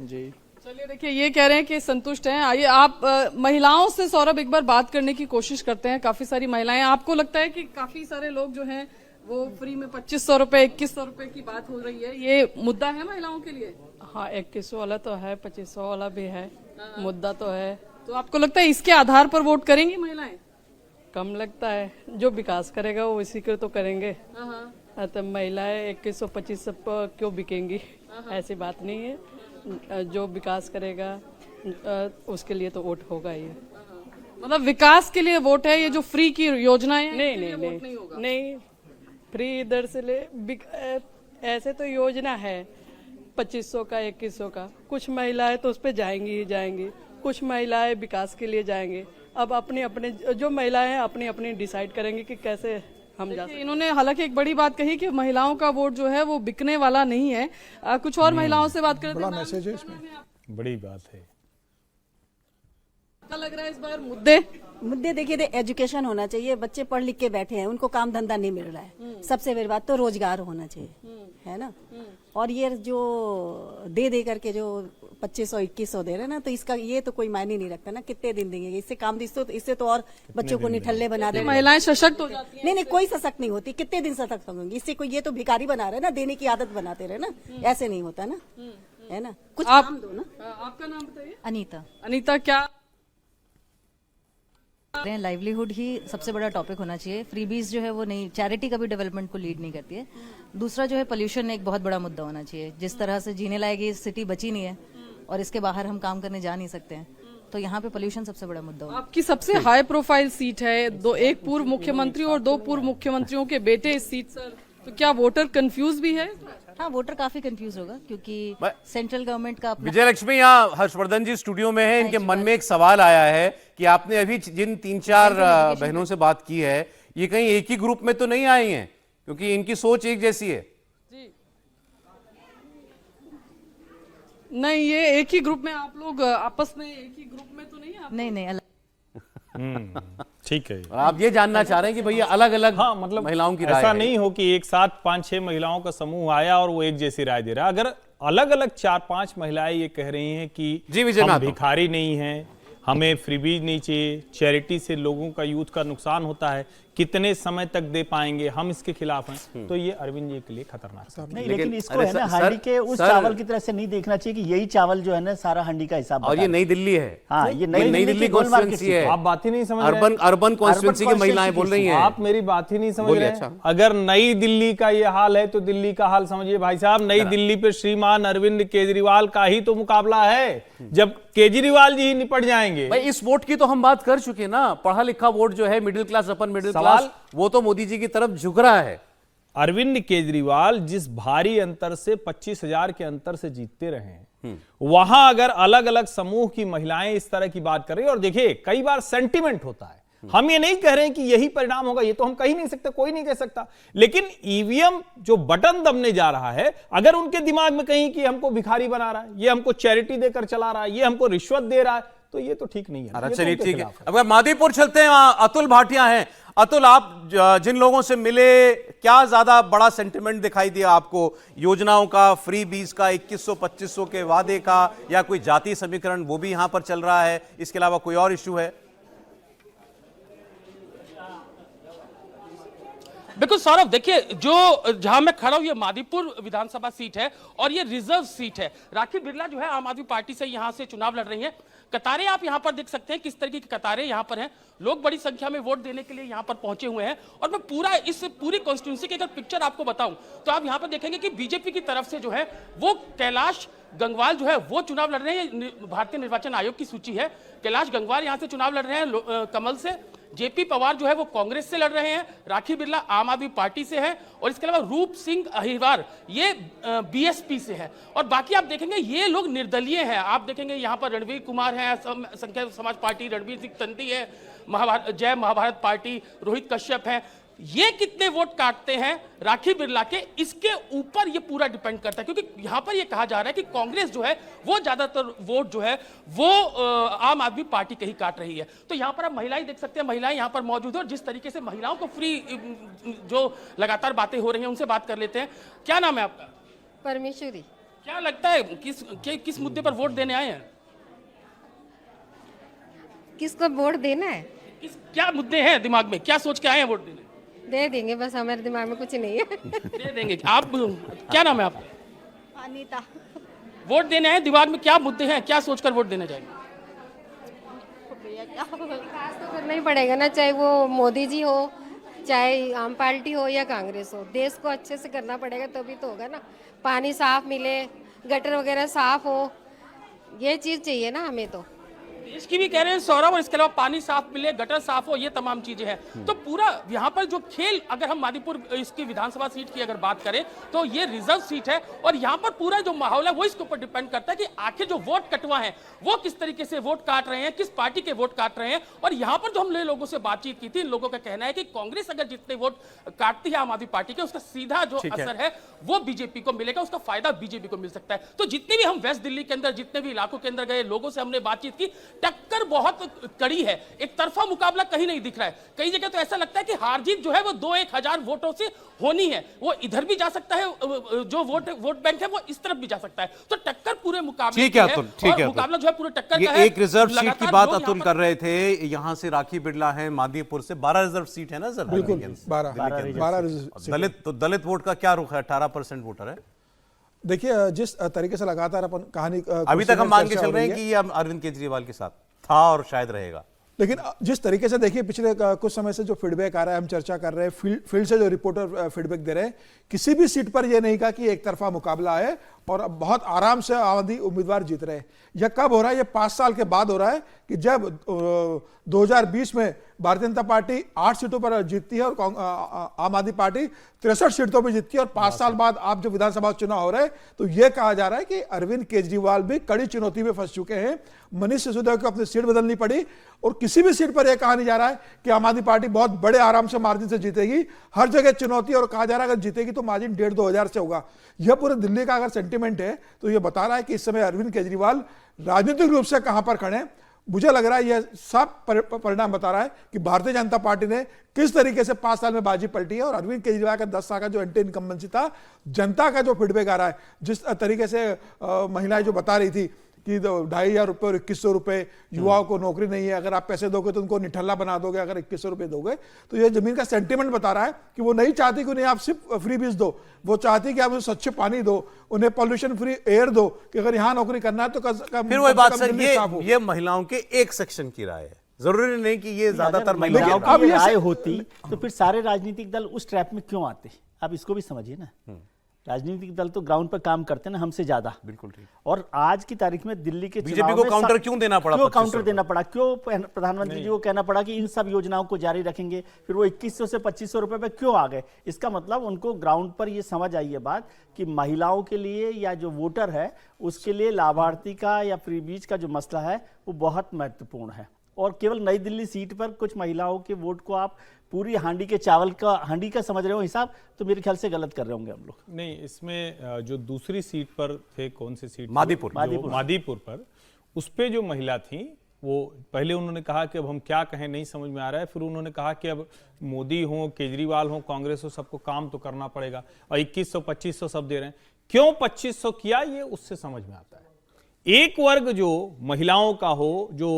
जी। चलिए, देखिए, ये कह रहे हैं कि संतुष्ट हैं। आइए आप महिलाओं से सौरभ एक बार बात करने की कोशिश करते हैं। काफी सारी महिलाएं, आपको लगता है कि काफी सारे लोग जो हैं वो फ्री में 2500 रुपए, 2100 रुपए की बात हो रही है, ये मुद्दा है महिलाओं के लिए? हाँ, 2100 वाला तो है, 2500 वाला भी है, मुद्दा तो है। तो आपको लगता है इसके आधार पर वोट करेंगी महिलाएं? कम लगता है, जो विकास करेगा वो इसी को तो करेंगे। तो महिलाएं 2100-2500 क्यों बिकेंगी? ऐसी बात नहीं है, जो विकास करेगा उसके लिए तो वोट होगा ही। मतलब विकास के लिए वोट है, ये जो फ्री की योजनाएं हैं नहीं, फ्री इधर से ले, ऐसे तो योजना है, 2500 का 2100 का। कुछ महिलाएं तो उस पर जाएंगी ही जाएंगी, कुछ महिलाएं विकास के लिए जाएंगे। अब अपने अपने जो महिलाएं हैं अपनी अपनी डिसाइड करेंगे कि कैसे हम जा सकते। इन्होंने हालांकि एक बड़ी बात कही कि महिलाओं का वोट जो है वो बिकने वाला नहीं है। कुछ और महिलाओं से बात करते हैं। बड़ा मैसेज है इसमें, बड़ी बात है। क्या लग रहा है इस बार मुद्दे देखिए, एजुकेशन होना चाहिए। बच्चे पढ़ लिख के बैठे हैं, उनको काम धंधा नहीं मिल रहा है। सबसे बड़ी बात तो रोजगार होना चाहिए, है ना। और ये जो दे करके जो 2500-2100 दे रहे हैं ना, तो इसका ये तो कोई मायने नहीं रखता ना, कितने दिन देंगे। इससे काम इससे तो और बच्चों को निठल्ले बना दे। महिलाएं सशक्त हो जाती हैं। नहीं, कोई सशक्त नहीं होती। कितने दिन सशक्त होंगी? इससे कोई, ये तो भिखारी बना रहे ना, देने की आदत बनाते रहे ना, ऐसे नहीं होता ना, है ना। कुछ काम दो ना। आपका नाम बताइए। अनीता, क्या लाइवलीहुड ही सबसे बड़ा टॉपिक होना चाहिए। फ्रीबीज जो है वो नहीं, चैरिटी कभी डेवलपमेंट को लीड नहीं करती है। दूसरा जो है पोल्यूशन एक बहुत बड़ा मुद्दा होना चाहिए। जिस तरह से जीने लायक ये सिटी बची नहीं है और इसके बाहर हम काम करने जा नहीं सकते हैं, तो यहाँ पे पोल्यूशन सबसे बड़ा मुद्दा होगा। आपकी सबसे हाई प्रोफाइल सीट है, एक पूर्व मुख्यमंत्री और 2 पूर्व मुख्यमंत्रियों के बेटे इस सीट सर, तो क्या वोटर कंफ्यूज भी है? हाँ, वोटर काफी कंफ्यूज होगा क्योंकि सेंट्रल गवर्नमेंट का विजय लक्ष्मी यहाँ हर्षवर्धन जी स्टूडियो में है। इनके मन में एक सवाल आया है कि आपने अभी जिन 3-4 बहनों से बात की है, ये कहीं एक ही ग्रुप में तो नहीं आई हैं, क्योंकि इनकी सोच एक जैसी है। नहीं, ये एक ही ग्रुप में आप लोग आपस में एक ही ग्रुप में तो नहीं है? नहीं अलग। ठीक है। और आप ये जानना चाह रहे हैं कि भैया अलग अलग, हाँ, मतलब महिलाओं की राय ऐसा नहीं हो कि एक साथ 5-6 महिलाओं का समूह आया और वो एक जैसी राय दे रहा है। अगर अलग अलग 4-5 महिलाएं ये कह रही हैं कि हम भिखारी नहीं हैं, हमें फ्रीबीज नहीं चाहिए, चैरिटी से लोगों का, यूथ का नुकसान होता है, कितने समय तक दे पाएंगे, हम इसके खिलाफ हैं, तो ये अरविंद जी के लिए खतरनाक नहीं। लेकिन इसको है ना हांडी के उस चावल की तरह से नहीं देखना चाहिए कि यही चावल जो है ना सारा हांडी का हिसाब। और ये नई दिल्ली है। हाँ, ये नई दिल्ली कॉन्स्टिट्यूंसी है। आप बात ही नहीं समझ रहे। अर्बन कॉन्स्टिट्यूंसी की महिलाएं बोल रही हैं। आप मेरी बात ही नहीं समझ रहे। अगर नई दिल्ली का ये हाल है तो दिल्ली का हाल समझिए भाई साहब। नई दिल्ली पे श्रीमान अरविंद केजरीवाल का ही तो मुकाबला है, जब केजरीवाल जी ही निपट जाएंगे। भाई इस वोट की तो हम बात कर चुके ना, पढ़ा लिखा वोट जो है, middle class, upper middle class, वो तो मोदी जी की तरफ झुक रहा है। अरविंद केजरीवाल जिस भारी अंतर से 25,000 के अंतर से जीतते रहे हैं, वहां अगर अलग अलग समूह की महिलाएं इस तरह की बात कर रही है, और देखिए कई बार सेंटिमेंट होता है, हम ये नहीं कह रहे हैं कि यही परिणाम होगा, ये तो हम कह नहीं सकते, कोई नहीं कह सकता, लेकिन ईवीएम जो बटन दबने जा रहा है, अगर उनके दिमाग में कहीं कि हमको भिखारी बना रहा है, ये हमको चैरिटी देकर चला रहा है, ये हमको रिश्वत दे रहा है, तो ये तो ठीक नहीं है। चलिए ठीक है। अब मादीपुर चलते हैं, वहां अतुल भाटिया हैं। अतुल, आप जिन लोगों से मिले, क्या ज्यादा बड़ा सेंटिमेंट दिखाई दिया आपको योजनाओं का, फ्री बीज का, 2100-2500 के वादे का, या कोई जाति समीकरण वो भी यहां पर चल रहा है, इसके अलावा कोई और इश्यू है? बिल्कुल सौरभ, देखिए जो जहां मैं खड़ा हूं ये मादीपुर विधानसभा सीट है और ये रिजर्व सीट है। राखी बिरला जो है आम आदमी पार्टी से यहां से चुनाव लड़ रही हैं। कतारें आप यहां पर देख सकते हैं, किस तरीके की कतारें यहां पर हैं। लोग बड़ी संख्या में वोट देने के लिए यहां पर पहुंचे हुए हैं। और मैं पूरी कॉन्स्टिट्यूंसी की अगर पिक्चर आपको बताऊं तो आप यहां पर देखेंगे कि बीजेपी की तरफ से जो है वो कैलाश गंगवाल जो है वो चुनाव लड़ रहे हैं। भारतीय निर्वाचन आयोग की सूची है, कैलाश गंगवाल यहां से चुनाव लड़ रहे हैं कमल से। जेपी पवार जो है वो कांग्रेस से लड़ रहे हैं। राखी बिरला आम आदमी पार्टी से है। और इसके अलावा रूप सिंह अहिरवार ये बीएसपी से है। और बाकी आप देखेंगे ये लोग निर्दलीय हैं। आप देखेंगे यहाँ पर रणवीर कुमार है, संख्या समाज पार्टी, रणवीर सिंह तंती है, जय महाभारत पार्टी, रोहित कश्यप है। ये कितने वोट काटते हैं राखी बिरला के, इसके ऊपर ये पूरा डिपेंड करता है, क्योंकि यहां पर ये कहा जा रहा है कि कांग्रेस जो है वो ज्यादातर वोट जो है वो आम आदमी पार्टी के ही काट रही है। तो यहां पर आप महिलाएं देख सकते हैं, महिलाएं यहां पर मौजूद है और जिस तरीके से महिलाओं को फ्री जो लगातार बातें हो रही हैं उनसे बात कर लेते हैं। क्या नाम है आपका? परमेश्वरी। क्या लगता है किस मुद्दे पर वोट देने आए हैं? किसको वोट देना है? क्या मुद्दे हैं दिमाग में, क्या सोच के आए हैं वोट देने? दे देंगे, बस हमारे दिमाग में कुछ नहीं है। दे देंगे। आप क्या नाम है आपका? अनीता। वोट देने हैं, दिमाग में क्या मुद्दे हैं, क्या सोचकर वोट देने जाएंगे? विकास तो करना ही पड़ेगा ना, चाहे वो मोदी जी हो, चाहे आम पार्टी हो या कांग्रेस हो। देश को अच्छे से करना पड़ेगा तभी तो होगा ना। पानी साफ मिले, गटर वगैरह साफ हो, ये चीज चाहिए ना हमें तो। देश की भी कह रहे हैं सौरभ, और इसके अलावा पानी साफ मिले, गटर साफ हो, ये तमाम चीजें हैं। तो पूरा यहाँ पर जो खेल, अगर हम मादीपुर इसकी विधानसभा सीट की अगर बात करें तो ये रिजर्व सीट है, और यहाँ पर पूरा जो माहौल है वो इसके ऊपर डिपेंड करता है कि आखिर जो वोट कटवा है वो किस तरीके से वोट काट रहे हैं, किस पार्टी के वोट काट रहे हैं। और यहाँ पर जो हमने लोगों से बातचीत की थी, इन लोगों का कहना है कि कांग्रेस अगर जितने वोट काटती है आम आदमी पार्टी के, उसका सीधा जो असर है वो बीजेपी को मिलेगा, उसका फायदा बीजेपी को मिल सकता है। तो जितने भी हम वेस्ट दिल्ली के अंदर जितने भी इलाकों के अंदर गए, लोगों से हमने बातचीत की, टक्कर बहुत कड़ी है, एक तरफा मुकाबला कहीं नहीं दिख रहा है। कई जगह तो ऐसा लगता है कि हार जीत जो है वो 2-1 हजार वोटों से होनी है, वो इधर भी जा सकता है, जो वोट बैंक है वो इस तरफ भी जा सकता है। तो टक्कर पूरे मुकाबले की है, और मुकाबला जो है पूरे टक्कर का है। एक रिजर्व सीट की बात अतुल कर रहे थे, यहां से राखी बिड़ला है, मादीपुर से 12 रिजर्व सीट है ना सर? बिल्कुल 12 तो दलित वोट का क्या रुख है? 18% वोटर है। देखिए, जिस तरीके से लगातार अपन कहानी अभी तक हम मान के चल रहे हैं कि ये अरविंद केजरीवाल के साथ था और शायद रहेगा, लेकिन जिस तरीके से देखिए पिछले कुछ समय से जो फीडबैक आ रहा है, हम चर्चा कर रहे हैं, फील्ड से जो रिपोर्टर फीडबैक दे रहे हैं, किसी भी सीट पर यह नहीं कहा कि एक तरफा मुकाबला है और बहुत आराम से आबादी उम्मीदवार जीत रहे हैं। यह कब हो रहा है? यह 5 साल के बाद हो रहा है कि जब 2020 में भारतीय जनता पार्टी 8 सीटों पर जीतती है और आम आदमी पार्टी 63 सीटों पर जीतती है, और 5 साल बाद आप जब विधानसभा चुनाव हो रहे हैं तो यह कहा जा रहा है कि अरविंद केजरीवाल भी कड़ी चुनौती में फंस चुके हैं। मनीष सिसोदिया को अपनी सीट बदलनी पड़ी, और किसी भी सीट पर यह कहा नहीं जा रहा है कि आम आदमी पार्टी बहुत बड़े आराम से मार्जिन से जीतेगी। हर जगह चुनौती, और कहा जा रहा है अगर जीतेगी तो मार्जिन 1.5-2 हजार से होगा। यह पूरे दिल्ली का अगर सेंटीमेंट है तो यह बता रहा है कि इस समय अरविंद केजरीवाल राजनीतिक रूप से कहां पर खड़े हैं। मुझे लग रहा है यह सब परिणाम बता रहा है कि भारतीय जनता पार्टी ने किस तरीके से 5 साल में बाजी पलटी है, और अरविंद केजरीवाल का 10 साल का जो एंटी इनकम्बेंसी था, जनता का जो फीडबैक आ रहा है, जिस तरीके से महिलाएं जो बता रही थी कि 2,500 रुपए और 2,100 रुपए, युवाओं को नौकरी नहीं है, अगर आप पैसे दोगे तो उनको निठल्ला बना दोगे, अगर 2,100 रुपए दोगे, तो ये जमीन का सेंटीमेंट बता रहा है कि वो नहीं चाहती कि उन्हें आप सिर्फ फ्री बीज दो, वो चाहती कि आप उन्हें स्वच्छ पानी दो, उन्हें पॉल्यूशन फ्री एयर दो, कि अगर यहाँ नौकरी करना है तो फिर वही बात सर, ये महिलाओं के एक सेक्शन की राय है, जरूरी नहीं कि ये ज्यादातर महिलाओं की राय होती तो फिर सारे राजनीतिक दल उस ट्रैप में क्यों आते? आप इसको भी समझिए ना, राजनीतिक दल तो ग्राउंड पर काम करते हैं ना हमसे ज्यादा। बिल्कुल ठीक। और आज की तारीख में दिल्ली के बीजेपी को काउंटर क्यों देना पड़ा? क्यों काउंटर देना पड़ा? क्यों प्रधानमंत्री जी को कहना पड़ा कि इन सब योजनाओं को जारी रखेंगे? फिर वो 2,100 से 2,500 रुपए पे क्यों आ गए? इसका मतलब उनको ग्राउंड पर ये समझ आई है बात कि महिलाओं के लिए या जो वोटर है उसके लिए लाभार्थी का या फ्री बीज का जो मसला है वो बहुत महत्वपूर्ण है। और केवल नई दिल्ली सीट पर कुछ महिलाओं के वोट को आप पूरी हांडी के चावल का हांडी का समझ रहे हो हिसाब, तो मेरे ख्याल से गलत कर रहे होंगे हम लोग। नहीं, इसमें जो दूसरी सीट पर थे, कौन सी सीट? मादीपुर पर, उस पे जो महिला थी वो पहले उन्होंने कहा कि अब हम क्या कहें नहीं समझ में आ रहा है, फिर उन्होंने कहा कि अब मोदी हो, केजरीवाल हो, कांग्रेस हो, सबको काम तो करना पड़ेगा, और 2,100 2,500 सब दे रहे हैं। क्यों 2,500 किया, ये उससे समझ में आता है। एक वर्ग जो महिलाओं का हो, जो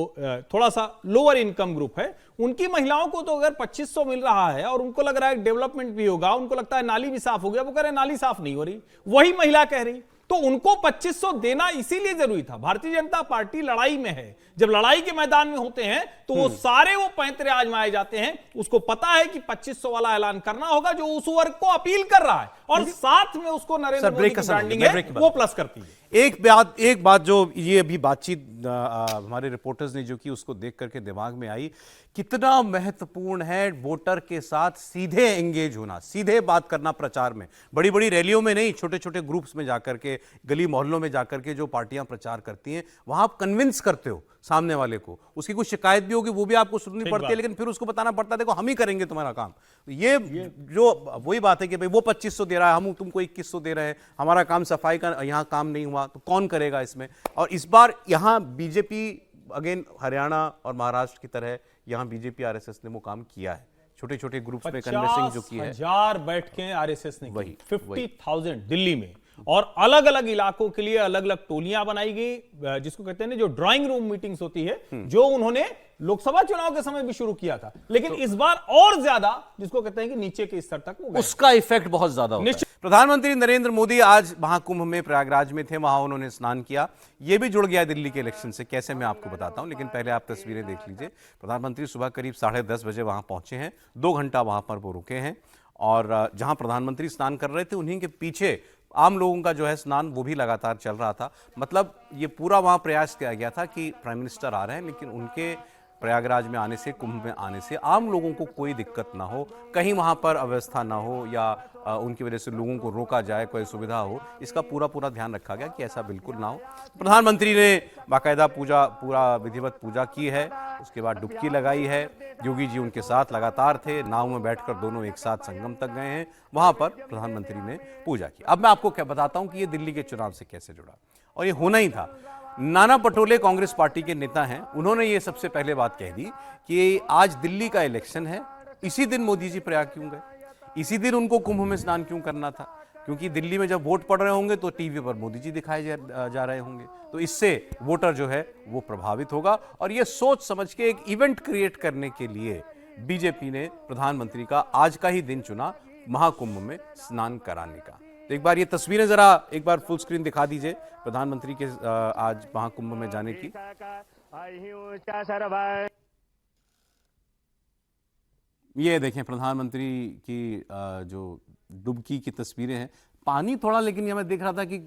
थोड़ा सा लोअर इनकम ग्रुप है, उनकी महिलाओं को तो अगर 2,500 मिल रहा है और उनको लग रहा है डेवलपमेंट भी होगा, उनको लगता है नाली भी साफ हो गया, वो कह रहे नाली साफ नहीं हो रही, वही महिला कह रही, तो उनको 2,500 देना इसीलिए जरूरी था। भारतीय जनता पार्टी लड़ाई में है, जब लड़ाई के मैदान में होते हैं तो वो सारे वो पैंतरे आजमाए जाते हैं। उसको पता है कि 2,500 वाला ऐलान करना होगा जो उस वर्ग को अपील कर रहा है, और साथ में उसको नरेंद्र मोदी की ब्रांडिंग है वो प्लस करती है। एक बात जो ये अभी बातचीत हमारे रिपोर्टर्स ने जो की उसको देख करके दिमाग में आई, कितना महत्वपूर्ण है वोटर के साथ सीधे एंगेज होना, सीधे बात करना प्रचार में, बड़ी बड़ी रैलियों में नहीं, छोटे छोटे ग्रुप्स में जाकर के, गली मोहल्लों में जाकर के जो पार्टियां प्रचार करती हैं, वहां आप कन्विंस करते हो सामने वाले को, उसकी कुछ शिकायत भी होगी वो भी आपको सुननी पड़ती है, लेकिन फिर उसको बताना पड़ता है देखो हम ही करेंगे तुम्हारा काम। ये जो वही बात है कि भाई वो 2,500 दे रहा है, हम तुमको 2,100 दे रहे हैं, हमारा काम सफाई का यहाँ काम नहीं हुआ तो कौन करेगा इसमें। और इस बार यहाँ बीजेपी अगेन हरियाणा और महाराष्ट्र की तरह यहाँ बीजेपी आरएसएस ने वो काम किया है, छोटे छोटे ग्रुप्स में कन्विंसिंग जो की है। 50,000 बैठकें आरएसएस ने की, 50,000 दिल्ली में, और अलग अलग इलाकों के लिए अलग अलग टोलियां बनाई गई, जिसको कहते हैं जो ड्राइंग रूम मीटिंग्स होती है, जो उन्होंने लोकसभा चुनाव के समय भी शुरू किया था, लेकिन इस बार और ज्यादा, जिसको कहते हैं कि नीचे के स्तर तक वो उसका इफेक्ट बहुत ज्यादा होता है। प्रधानमंत्री नरेंद्र मोदी आज महाकुंभ में प्रयागराज में थे, वहां उन्होंने स्नान किया, ये भी जुड़ गया दिल्ली के इलेक्शन से, कैसे मैं आपको बताता हूं, लेकिन पहले आप तस्वीरें देख लीजिए। प्रधानमंत्री सुबह करीब 10:30 बजे वहां पहुंचे हैं, 2 घंटा वहां पर वो रुके हैं, और जहां प्रधानमंत्री स्नान कर रहे थे उन्हीं के पीछे आम लोगों का जो है स्नान वो भी लगातार चल रहा था। मतलब ये पूरा वहाँ प्रयास किया गया था कि प्राइम मिनिस्टर आ रहे हैं, लेकिन उनके प्रयागराज में आने से, कुंभ में आने से आम लोगों को कोई दिक्कत ना हो, कहीं वहाँ पर अव्यवस्था ना हो या उनकी वजह से लोगों को रोका जाए, कोई सुविधा हो, इसका पूरा ध्यान रखा गया कि ऐसा बिल्कुल ना हो। प्रधानमंत्री ने बाकायदा पूरा विधिवत पूजा की है, उसके बाद डुबकी लगाई है। योगी जी उनके साथ लगातार थे, नाव में बैठकर दोनों एक साथ संगम तक गए हैं, वहां पर प्रधानमंत्री ने पूजा की। अब मैं आपको क्या बताता हूं कि ये दिल्ली के चुनाव से कैसे जुड़ा, और ये होना ही था। नाना पटोले कांग्रेस पार्टी के नेता हैं, उन्होंने ये सबसे पहले बात कह दी कि आज दिल्ली का इलेक्शन है, इसी दिन मोदी जी प्रयाग क्यों गए, इसी दिन उनको कुंभ में स्नान क्यों करना था, क्योंकि दिल्ली में जब वोट पड़ रहे होंगे तो टीवी पर मोदी जी दिखाए जा रहे होंगे, तो इससे वोटर जो है वो प्रभावित होगा। और ये सोच समझ के एक इवेंट क्रिएट करने के लिए बीजेपी ने प्रधानमंत्री का आज का ही दिन चुना महाकुंभ में स्नान कराने का। तो एक बार ये तस्वीरें जरा एक बार फुल स्क्रीन दिखा दीजिए प्रधानमंत्री के आज महाकुंभ में जाने की। ये देखें प्रधानमंत्री की जो डुबकी की तस्वीरें हैं। पानी थोड़ा, लेकिन ये मैं देख रहा था कि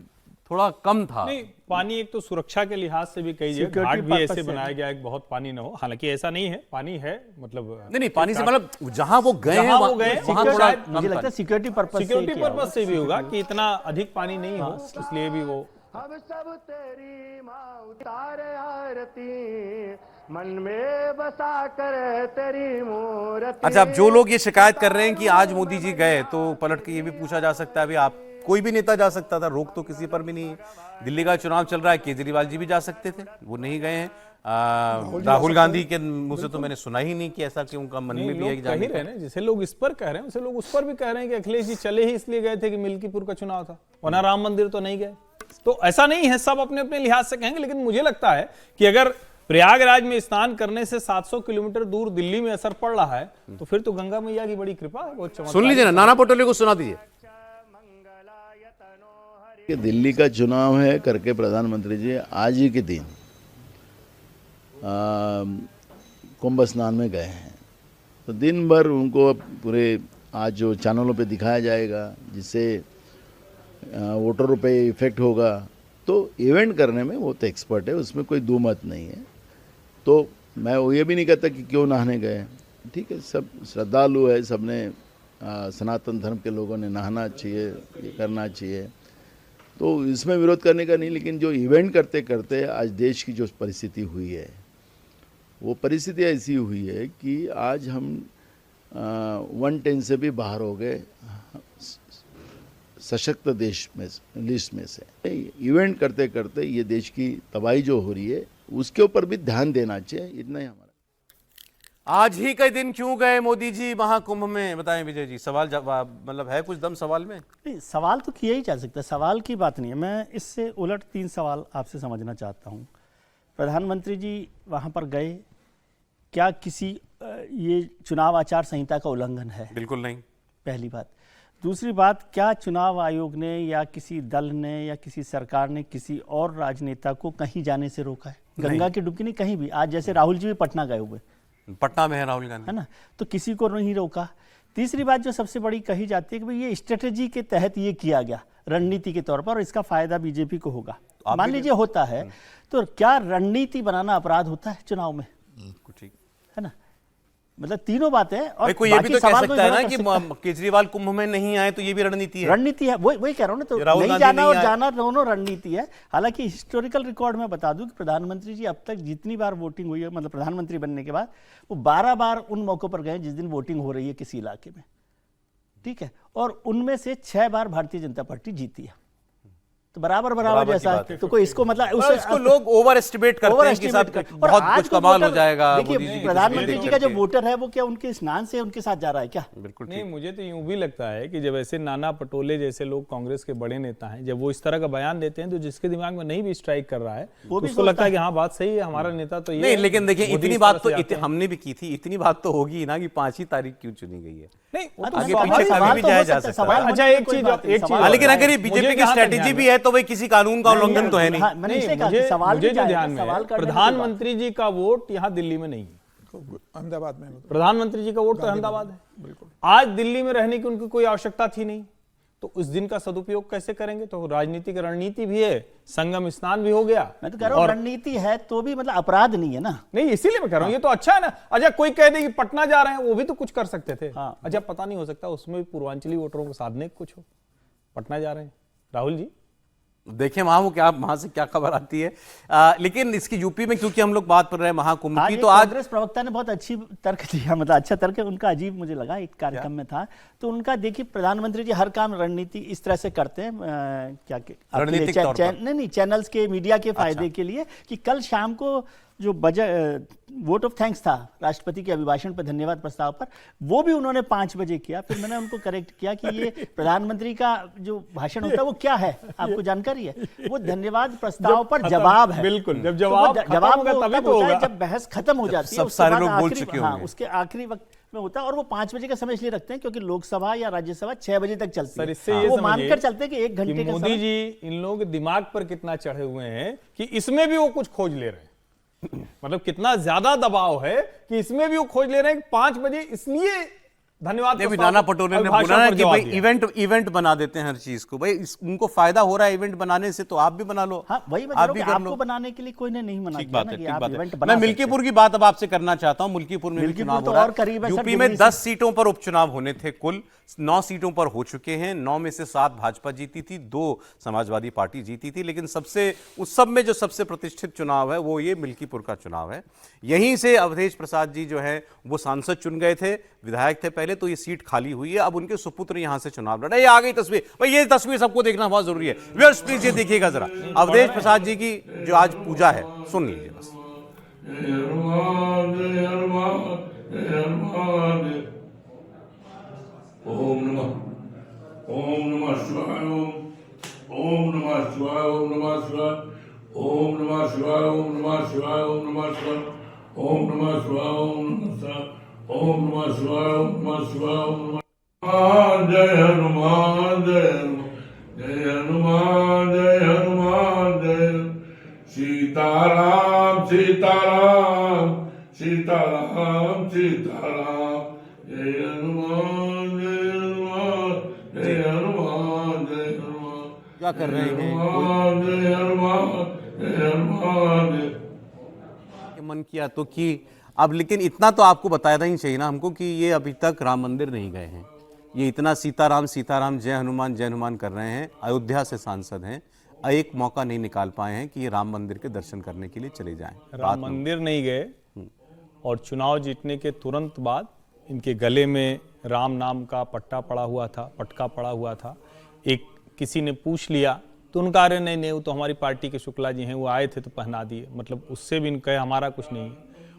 थोड़ा कम था। नहीं, पानी एक तो सुरक्षा के लिहाज से भी कई जगह घाट भी ऐसे बनाया गया है कि बहुत पानी ना हो, हालांकि ऐसा नहीं है, पानी है, मतलब नहीं पानी से मतलब जहां वो गए हैं वहां थोड़ा मुझे लगता है सिक्योरिटी पर्पस से भी होगा कि इतना अधिक पानी नहीं हो, इसलिए भी वो हम सब तेरी माँ उतारे आरती, मन में बसा कर तेरी मूर्ति। अच्छा, अब जो लोग ये शिकायत कर रहे हैं कि आज मोदी जी गए, तो पलट के ये भी पूछा जा सकता है, अभी आप कोई भी नेता जा सकता था, रोक तो किसी पर भी नहीं है। दिल्ली का चुनाव चल रहा है, केजरीवाल जी भी जा सकते थे, वो नहीं गए हैं। राहुल गांधी के मुंह से तो मैंने सुना ही नहीं कि ऐसा क्यों उनका मन में भी है। जैसे लोग इस पर कह रहे हैं, वैसे लोग उस पर भी कह रहे हैं कि अखिलेश जी चले ही इसलिए गए थे कि मिल्कीपुर का चुनाव था, वरना राम मंदिर तो नहीं गए। तो ऐसा नहीं है, सब अपने अपने लिहाज से कहेंगे, लेकिन मुझे लगता है कि अगर प्रयागराज में स्नान करने से 700 किलोमीटर दूर दिल्ली में असर पड़ रहा है, तो फिर तो गंगा मैया की बड़ी कृपा है, बहुत चमत्कार। सुन लीजिए ना, नाना पटोले को सुना दीजिए कि दिल्ली का चुनाव है करके प्रधानमंत्री जी आज ही के दिन कुंभ स्नान में गए हैं, तो दिन भर उनको पूरे आज जो चैनलों पे दिखाया जाएगा, जिससे वोटरों पे इफेक्ट होगा। तो इवेंट करने में वो तो एक्सपर्ट है, उसमें कोई दो मत नहीं है। तो मैं वो ये भी नहीं कहता कि क्यों नहाने गए, ठीक है, सब श्रद्धालु है, सबने सनातन धर्म के लोगों ने नहाना चाहिए, ये करना चाहिए, तो इसमें विरोध करने का नहीं। लेकिन जो इवेंट करते करते आज देश की जो परिस्थिति हुई है, वो परिस्थिति ऐसी हुई है कि आज हम 110 से भी बाहर हो गए सशक्त देश में लिस्ट में से। इवेंट करते करते ये देश की तबाही जो हो रही है उसके ऊपर भी ध्यान देना चाहिए, इतना ही हमारा। आज ही के दिन क्यों गए मोदी जी महाकुंभ में, बताएं विजय जी। सवाल जवाब मतलब है कुछ दम सवाल में? नहीं, सवाल तो किया ही जा सकता है, सवाल की बात नहीं है। मैं इससे उलट 3 सवाल आपसे समझना चाहता हूँ। प्रधानमंत्री जी वहाँ पर गए, क्या किसी ये चुनाव आचार संहिता का उल्लंघन है? बिल्कुल नहीं, पहली बात। दूसरी बात, क्या चुनाव आयोग ने या किसी दल ने या किसी सरकार ने किसी और राजनेता को कहीं जाने से रोका है? गंगा की डुबकी नहीं, कहीं भी। आज जैसे राहुल जी भी पटना गए हुए, पटना में है राहुल गांधी, है ना, तो किसी को नहीं रोका। तीसरी बात जो सबसे बड़ी कही जाती है कि भाई ये स्ट्रेटेजी के तहत ये किया गया, रणनीति के तौर पर, और इसका फायदा बीजेपी को होगा। मान लीजिए होता है, तो क्या रणनीति बनाना अपराध होता है चुनाव में? ठीक है ना, मतलब तीनों बातें। और कोई ये भी तो कह सकता है ना कि केजरीवाल कुंभ में नहीं आए तो ये भी रणनीति है। रणनीति है, वही कह रहा हूं ना, तो नहीं जाना और जाना दोनों रणनीति है। हालांकि हिस्टोरिकल रिकॉर्ड में बता दूं कि प्रधानमंत्री जी अब तक जितनी बार वोटिंग हुई है, मतलब प्रधानमंत्री बनने के बाद, वो 12 बार उन मौकों पर गए जिस दिन वोटिंग हो रही है किसी इलाके में, ठीक है, और उनमें से 6 बार भारतीय जनता पार्टी जीती है। तो बराबर जैसा, तो कोई इसको मतलब उसको लोग ओवर एस्टिमेट करते हैं कि साहब बहुत कुछ कमाल हो जाएगा। देखिए प्रधानमंत्री जी का जो वोटर है वो क्या उनके स्नान से उनके साथ जा रहा है क्या? बिल्कुल नहीं, मुझे तो यूं भी लगता है कि जब ऐसे नाना पटोले जैसे लोग कांग्रेस के बड़े नेता हैं, जब वो इस तरह का बयान देते हैं तो जिसके दिमाग में नहीं भी स्ट्राइक कर रहा है उसको लगता है कि हाँ बात सही है, हमारा नेता तो ये नहीं। लेकिन देखिए इतनी बात तो हमने भी की थी, इतनी बात तो होगी ना कि 5 ही तारीख क्यों चुनी गई है। नहीं, आगे पीछे कभी भी जाया जा सकता है। अच्छा, एक चीज, लेकिन अगर ये बीजेपी की स्ट्रेटेजी भी है तो भाई किसी कानून का उल्लंघन तो है नहीं। मुझे जो ध्यान में है, प्रधानमंत्री जी का वोट यहाँ दिल्ली में नहीं है, अहमदाबाद में। प्रधानमंत्री जी का वोट तो अहमदाबाद है। आज दिल्ली में रहने की उनकी कोई आवश्यकता थी नहीं, तो उस दिन का सदुपयोग कैसे करेंगे? तो राजनीतिक रणनीति भी है, संगम स्नान भी हो गया। मैं तो कह रहा हूँ रणनीति है तो भी मतलब अपराध नहीं है ना। नहीं, इसीलिए मैं कह रहा हूँ ये तो अच्छा है ना। अच्छा, कोई कह दे कि पटना जा रहे हैं, वो भी तो कुछ कर सकते थे। अच्छा, पता नहीं, हो सकता उसमें भी पूर्वांचली वोटरों को साधने कुछ हो। पटना जा रहे हैं राहुल जी, देखें वहां से क्या खबर आती है। लेकिन इसकी यूपी में क्योंकि हम लोग बात कर रहे हैं महाकुंभ की, तो आज कांग्रेस प्रवक्ता ने बहुत अच्छी तर्क दिया, मतलब अच्छा तर्क है उनका, अजीब मुझे लगा, एक कार्यक्रम में था तो उनका, देखिए प्रधानमंत्री जी हर काम रणनीति इस तरह से करते हैं, नहीं चैनल्स के, मीडिया के फायदे के लिए, कि कल शाम को जो बजट वोट ऑफ थैंक्स था राष्ट्रपति के अभिभाषण पर, धन्यवाद प्रस्ताव पर, वो भी उन्होंने 5 बजे किया। फिर मैंने उनको करेक्ट किया कि ये प्रधानमंत्री का जो भाषण होता है वो क्या है, आपको जानकारी है? वो धन्यवाद प्रस्ताव पर जवाब है। बिल्कुल, जब जवाब होता है जब बहस खत्म हो जाती है, सारे लोग बोल चुके होंगे, उसके आखिरी वक्त में होता है। और वो 5 बजे का समय इसलिए रखते हैं क्योंकि लोकसभा या राज्यसभा 6 बजे तक चलती है। इससे ये वो मानकर चलते हैं कि 1 घंटे का मोदी जी इन लोगों के दिमाग पर कितना चढ़े हुए हैं कि इसमें भी वो कुछ खोज ले रहे हैं। मतलब कितना ज्यादा दबाव है कि इसमें भी वो खोज ले रहे हैं कि 5 बजे, इसलिए धन्यवाद। नाना पटोले ने बोला ना कि भाई इवेंट बना देते हैं हर चीज को। भाई उनको फायदा हो रहा है इवेंट बनाने से, तो आप भी बना लो। हाँ, वही आप भी आपको बनाने के लिए कोई ने नहीं मना किया ना कि आप इवेंट बना। मैं मिल्कीपुर की बात अब आपसे करना चाहता हूं। मिल्कीपुर में भी चुनाव हो रहा है। यूपी में 10 सीटों पर उपचुनाव होने थे, कुल 9 सीटों पर हो चुके हैं। 9 में से 7 भाजपा जीती थी, 2 समाजवादी पार्टी जीती थी। लेकिन उस सब में जो सबसे प्रतिष्ठित चुनाव है वो ये मिल्कीपुर का चुनाव है। यहीं से अवधेश प्रसाद जी जो है वो सांसद चुन गए थे, विधायक थे पहले, तो ये सीट खाली हुई है। अब उनके सुपुत्र यहां से चुनाव लड़ा। ये आ गई तस्वीर, भाई ये तस्वीर सबको देखना बहुत जरूरी है। व्यूअर्स प्लीज ये देखिएगा जरा, अवधेश प्रसाद जी की जो आज पूजा है, सुन लीजिए बस। ओम नमः शिवाय, ओम नमः शिवाय, ओम नमः शिवाय, ओम नमः शिवाय, ओम नमः शिवाय, ओम नमः शिवाय, ओम नमः शिवाय, ओम नमः शिवाय, ओम नमः शिवाय, ओम नमः शिवाय, ओम नमः। जय हनुमान, जय हनुमान, जय हनुमान, जय हनुमान, जय सीताराम, सीताराम, सीताराम, सीताराम, जय हनुमान, जय हनुमान, जय हनुमान, जय हनुमान। क्या कर रहे हैं? जय हनुमान, जय हनुमान। मन किया तो कि अब, लेकिन इतना तो आपको बताना ही चाहिए ना हमको कि ये अभी तक राम मंदिर नहीं गए हैं। ये इतना सीताराम सीताराम जय हनुमान कर रहे हैं, अयोध्या से सांसद हैं, एक मौका नहीं निकाल पाए हैं कि ये राम मंदिर के दर्शन करने के लिए चले जाएं। राम मंदिर नहीं गए और चुनाव जीतने के तुरंत बाद इनके गले में राम नाम का पट्टा पड़ा हुआ था। एक किसी ने पूछ लिया तो उनका, अरे नहीं वो तो हमारी पार्टी के शुक्ला जी हैं, वो आए थे तो पहना दिए। मतलब उससे भी इनका हमारा कुछ नहीं है।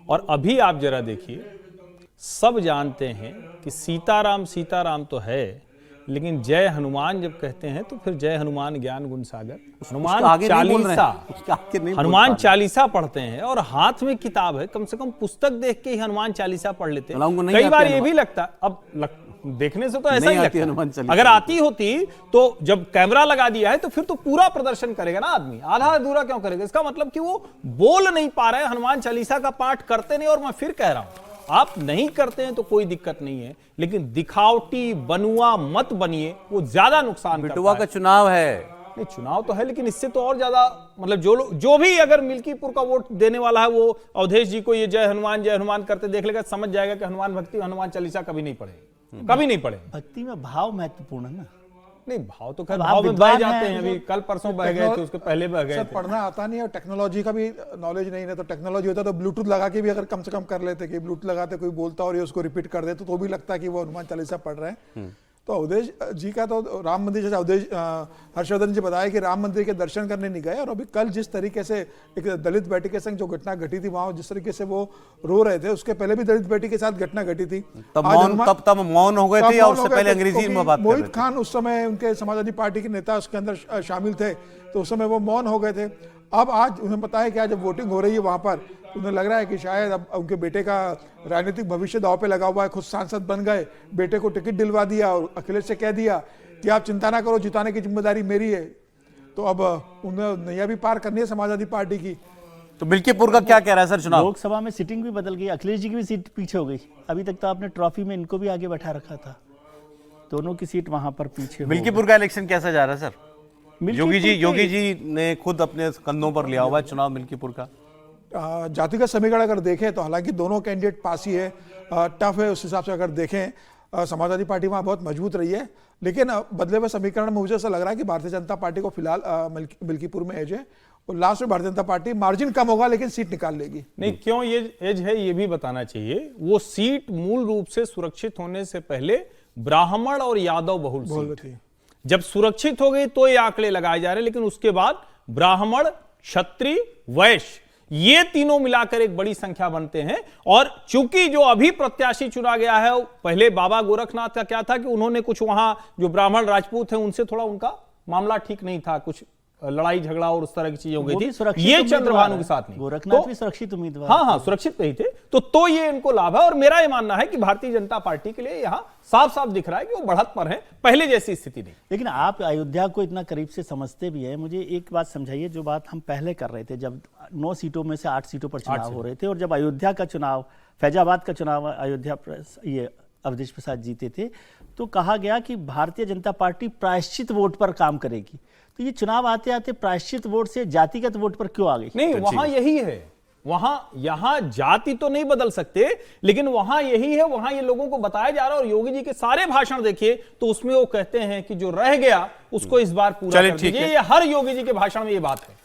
और अभी आप जरा देखिए, सब जानते हैं कि सीताराम सीताराम तो है, लेकिन जय हनुमान जब कहते हैं तो फिर जय हनुमान ज्ञान गुण सागर, हनुमान चालीसा पढ़ते हैं और हाथ में किताब है। कम से कम पुस्तक देख के ही हनुमान चालीसा पढ़ लेते हैं। कई बार ये भी लगता, अब देखने से तो ऐसा ही लगता है, अगर आती होती तो जब कैमरा लगा दिया है तो फिर तो पूरा प्रदर्शन करेगा ना आदमी, आधा अधूरा क्यों करेगा? इसका मतलब कि वो बोल नहीं पा रहे, हनुमान चालीसा का पाठ करते नहीं। और मैं फिर कह रहा हूं, आप नहीं करते हैं तो कोई दिक्कत नहीं है, लेकिन दिखावटी बनुआ मत बनिए, वो ज्यादा नुकसान करता है। बिटुआ का चुनाव है, नहीं चुनाव तो है, लेकिन इससे तो और ज्यादा, मतलब जो भी अगर मिल्कीपुर का वोट देने वाला है वो अवधेश जी को ये जय हनुमान करते देख लेगा, समझ जाएगा कि हनुमान भक्ति, हनुमान चालीसा कभी नहीं पढ़े। भक्ति में भाव महत्वपूर्ण है ना। नहीं, भाव तो खैर भाव में बह जाते हैं। अभी कल परसों बह गए थे, उसके पहले बह गए थे। पढ़ना आता नहीं है और टेक्नोलॉजी का भी नॉलेज नहीं है। तो टेक्नोलॉजी होता तो ब्लूटूथ लगा के भी अगर कम से कम कर लेते कि ब्लूटूथ लगाते कोई बोलता और ये उसको रिपीट कर देते तो भी लगता कि वो हनुमान चालीसा पढ़ रहे हैं। तो अवधेश जी का तो राम मंदिर, जैसे अवधेश हर्षवर्धन जी बताया कि राम मंदिर के दर्शन करने नहीं गए। और अभी कल जिस तरीके से एक दलित बेटी के संग जो घटना घटी थी वहां, जिस तरीके से वो रो रहे थे, उसके पहले भी दलित बेटी के साथ घटना घटी थी। तब मौन हो गए थे या उससे पहले अंग्रेजी में बात कर रहे थे? मोहित खान उस समय उनके समाजवादी पार्टी के नेता उसके अंदर शामिल थे, तो उस समय वो मौन हो गए थे। अब आज उन्हें पता है कि आज जब वोटिंग हो रही है वहां पर, उन्हें लग रहा है कि शायद अब उनके बेटे का राजनीतिक भविष्य दांव पे लगा हुआ है। खुद सांसद बन गए, बेटे को टिकट दिलवा दिया और अखिलेश से कह दिया कि आप चिंता ना करो, जिताने की जिम्मेदारी मेरी है। तो अब उन्हें नैया भी पार करनी है समाजवादी पार्टी की। तो मिल्कीपुर का क्या कह रहा है सर चुनाव? लोकसभा में सीटिंग भी बदल गई, अखिलेश जी की भी सीट पीछे हो गई। अभी तक तो आपने ट्रॉफी में इनको भी आगे बैठा रखा था। दोनों की सीट वहां पर पीछे। मिल्कीपुर का इलेक्शन कैसा जा रहा है सर? योगी जी ने खुद अपने कंधों पर लिया हुआ है चुनाव मिल्कीपुर का। जातिगत समीकरण अगर देखें तो हालांकि दोनों कैंडिडेट पास ही है, टफ है। उस हिसाब से अगर देखें समाजवादी पार्टी वहाँ बहुत मजबूत रही है, लेकिन बदले हुए समीकरण में मुझे ऐसा लग रहा है कि भारतीय जनता पार्टी को फिलहाल मिल्कीपुर में एज है और लास्ट में भारतीय जनता पार्टी मार्जिन कम होगा लेकिन सीट निकाल लेगी। नहीं, क्यों ये एज है ये भी बताना चाहिए। वो सीट मूल रूप से सुरक्षित होने से पहले ब्राह्मण और यादव बहुल सीट थी। जब सुरक्षित हो गई तो ये आंकड़े लगाए जा रहे हैं, लेकिन उसके बाद ब्राह्मण, क्षत्रिय, वैश्य ये तीनों मिलाकर एक बड़ी संख्या बनते हैं। और चूंकि जो अभी प्रत्याशी चुना गया है, पहले बाबा गोरखनाथ का क्या था कि उन्होंने कुछ वहां जो ब्राह्मण राजपूत हैं उनसे थोड़ा उनका मामला ठीक नहीं था, कुछ लड़ाई झगड़ा और उस तरह की चीजें हो गई थी। ये चंद्रभानु के साथ नहीं। गोरखनाथ भी सुरक्षित उम्मीदवार। हाँ, सुरक्षित नहीं थे। तो ये इनको लाभ है। और मेरा ये मानना है कि भारतीय जनता पार्टी के लिए यहाँ साफ साफ दिख रहा है कि वो बढ़त पर है, पहले जैसी स्थिति नहीं। लेकिन आप अयोध्या को इतना करीब से समझते भी है, मुझे एक बात समझाइए। जो बात हम पहले कर रहे थे, जब 9 सीटों में से 8 सीटों पर चुनाव हो रहे थे, और जब अयोध्या का चुनाव, फैजाबाद का चुनाव अयोध्या ये अवधेश प्रसाद जीते थे, तो कहा गया कि भारतीय जनता पार्टी प्रायश्चित वोट पर काम करेगी। तो ये चुनाव आते आते प्रायश्चित वोट से जातिगत वोट पर क्यों आ गई? नहीं, वहां यही है। वहां यहां जाति तो नहीं बदल सकते, लेकिन वहां यही है। वहां ये लोगों को बताया जा रहा है। और योगी जी के सारे भाषण देखिए तो उसमें वो कहते हैं कि जो रह गया उसको इस बार पूरा कर दीजिए। ये हर योगी जी के भाषण में ये बात है।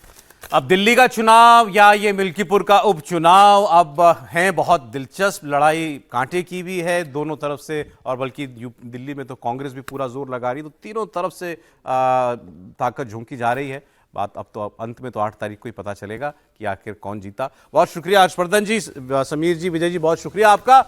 अब दिल्ली का चुनाव या ये मिल्कीपुर का उपचुनाव अब है बहुत दिलचस्प। लड़ाई कांटे की भी है दोनों तरफ से, और बल्कि दिल्ली में तो कांग्रेस भी पूरा जोर लगा रही है। तो तीनों तरफ से ताकत झोंकी जा रही है। बात अब तो अंत में तो 8 तारीख को ही पता चलेगा कि आखिर कौन जीता। बहुत शुक्रिया हर्षवर्धन जी, समीर जी, विजय जी, बहुत शुक्रिया आपका।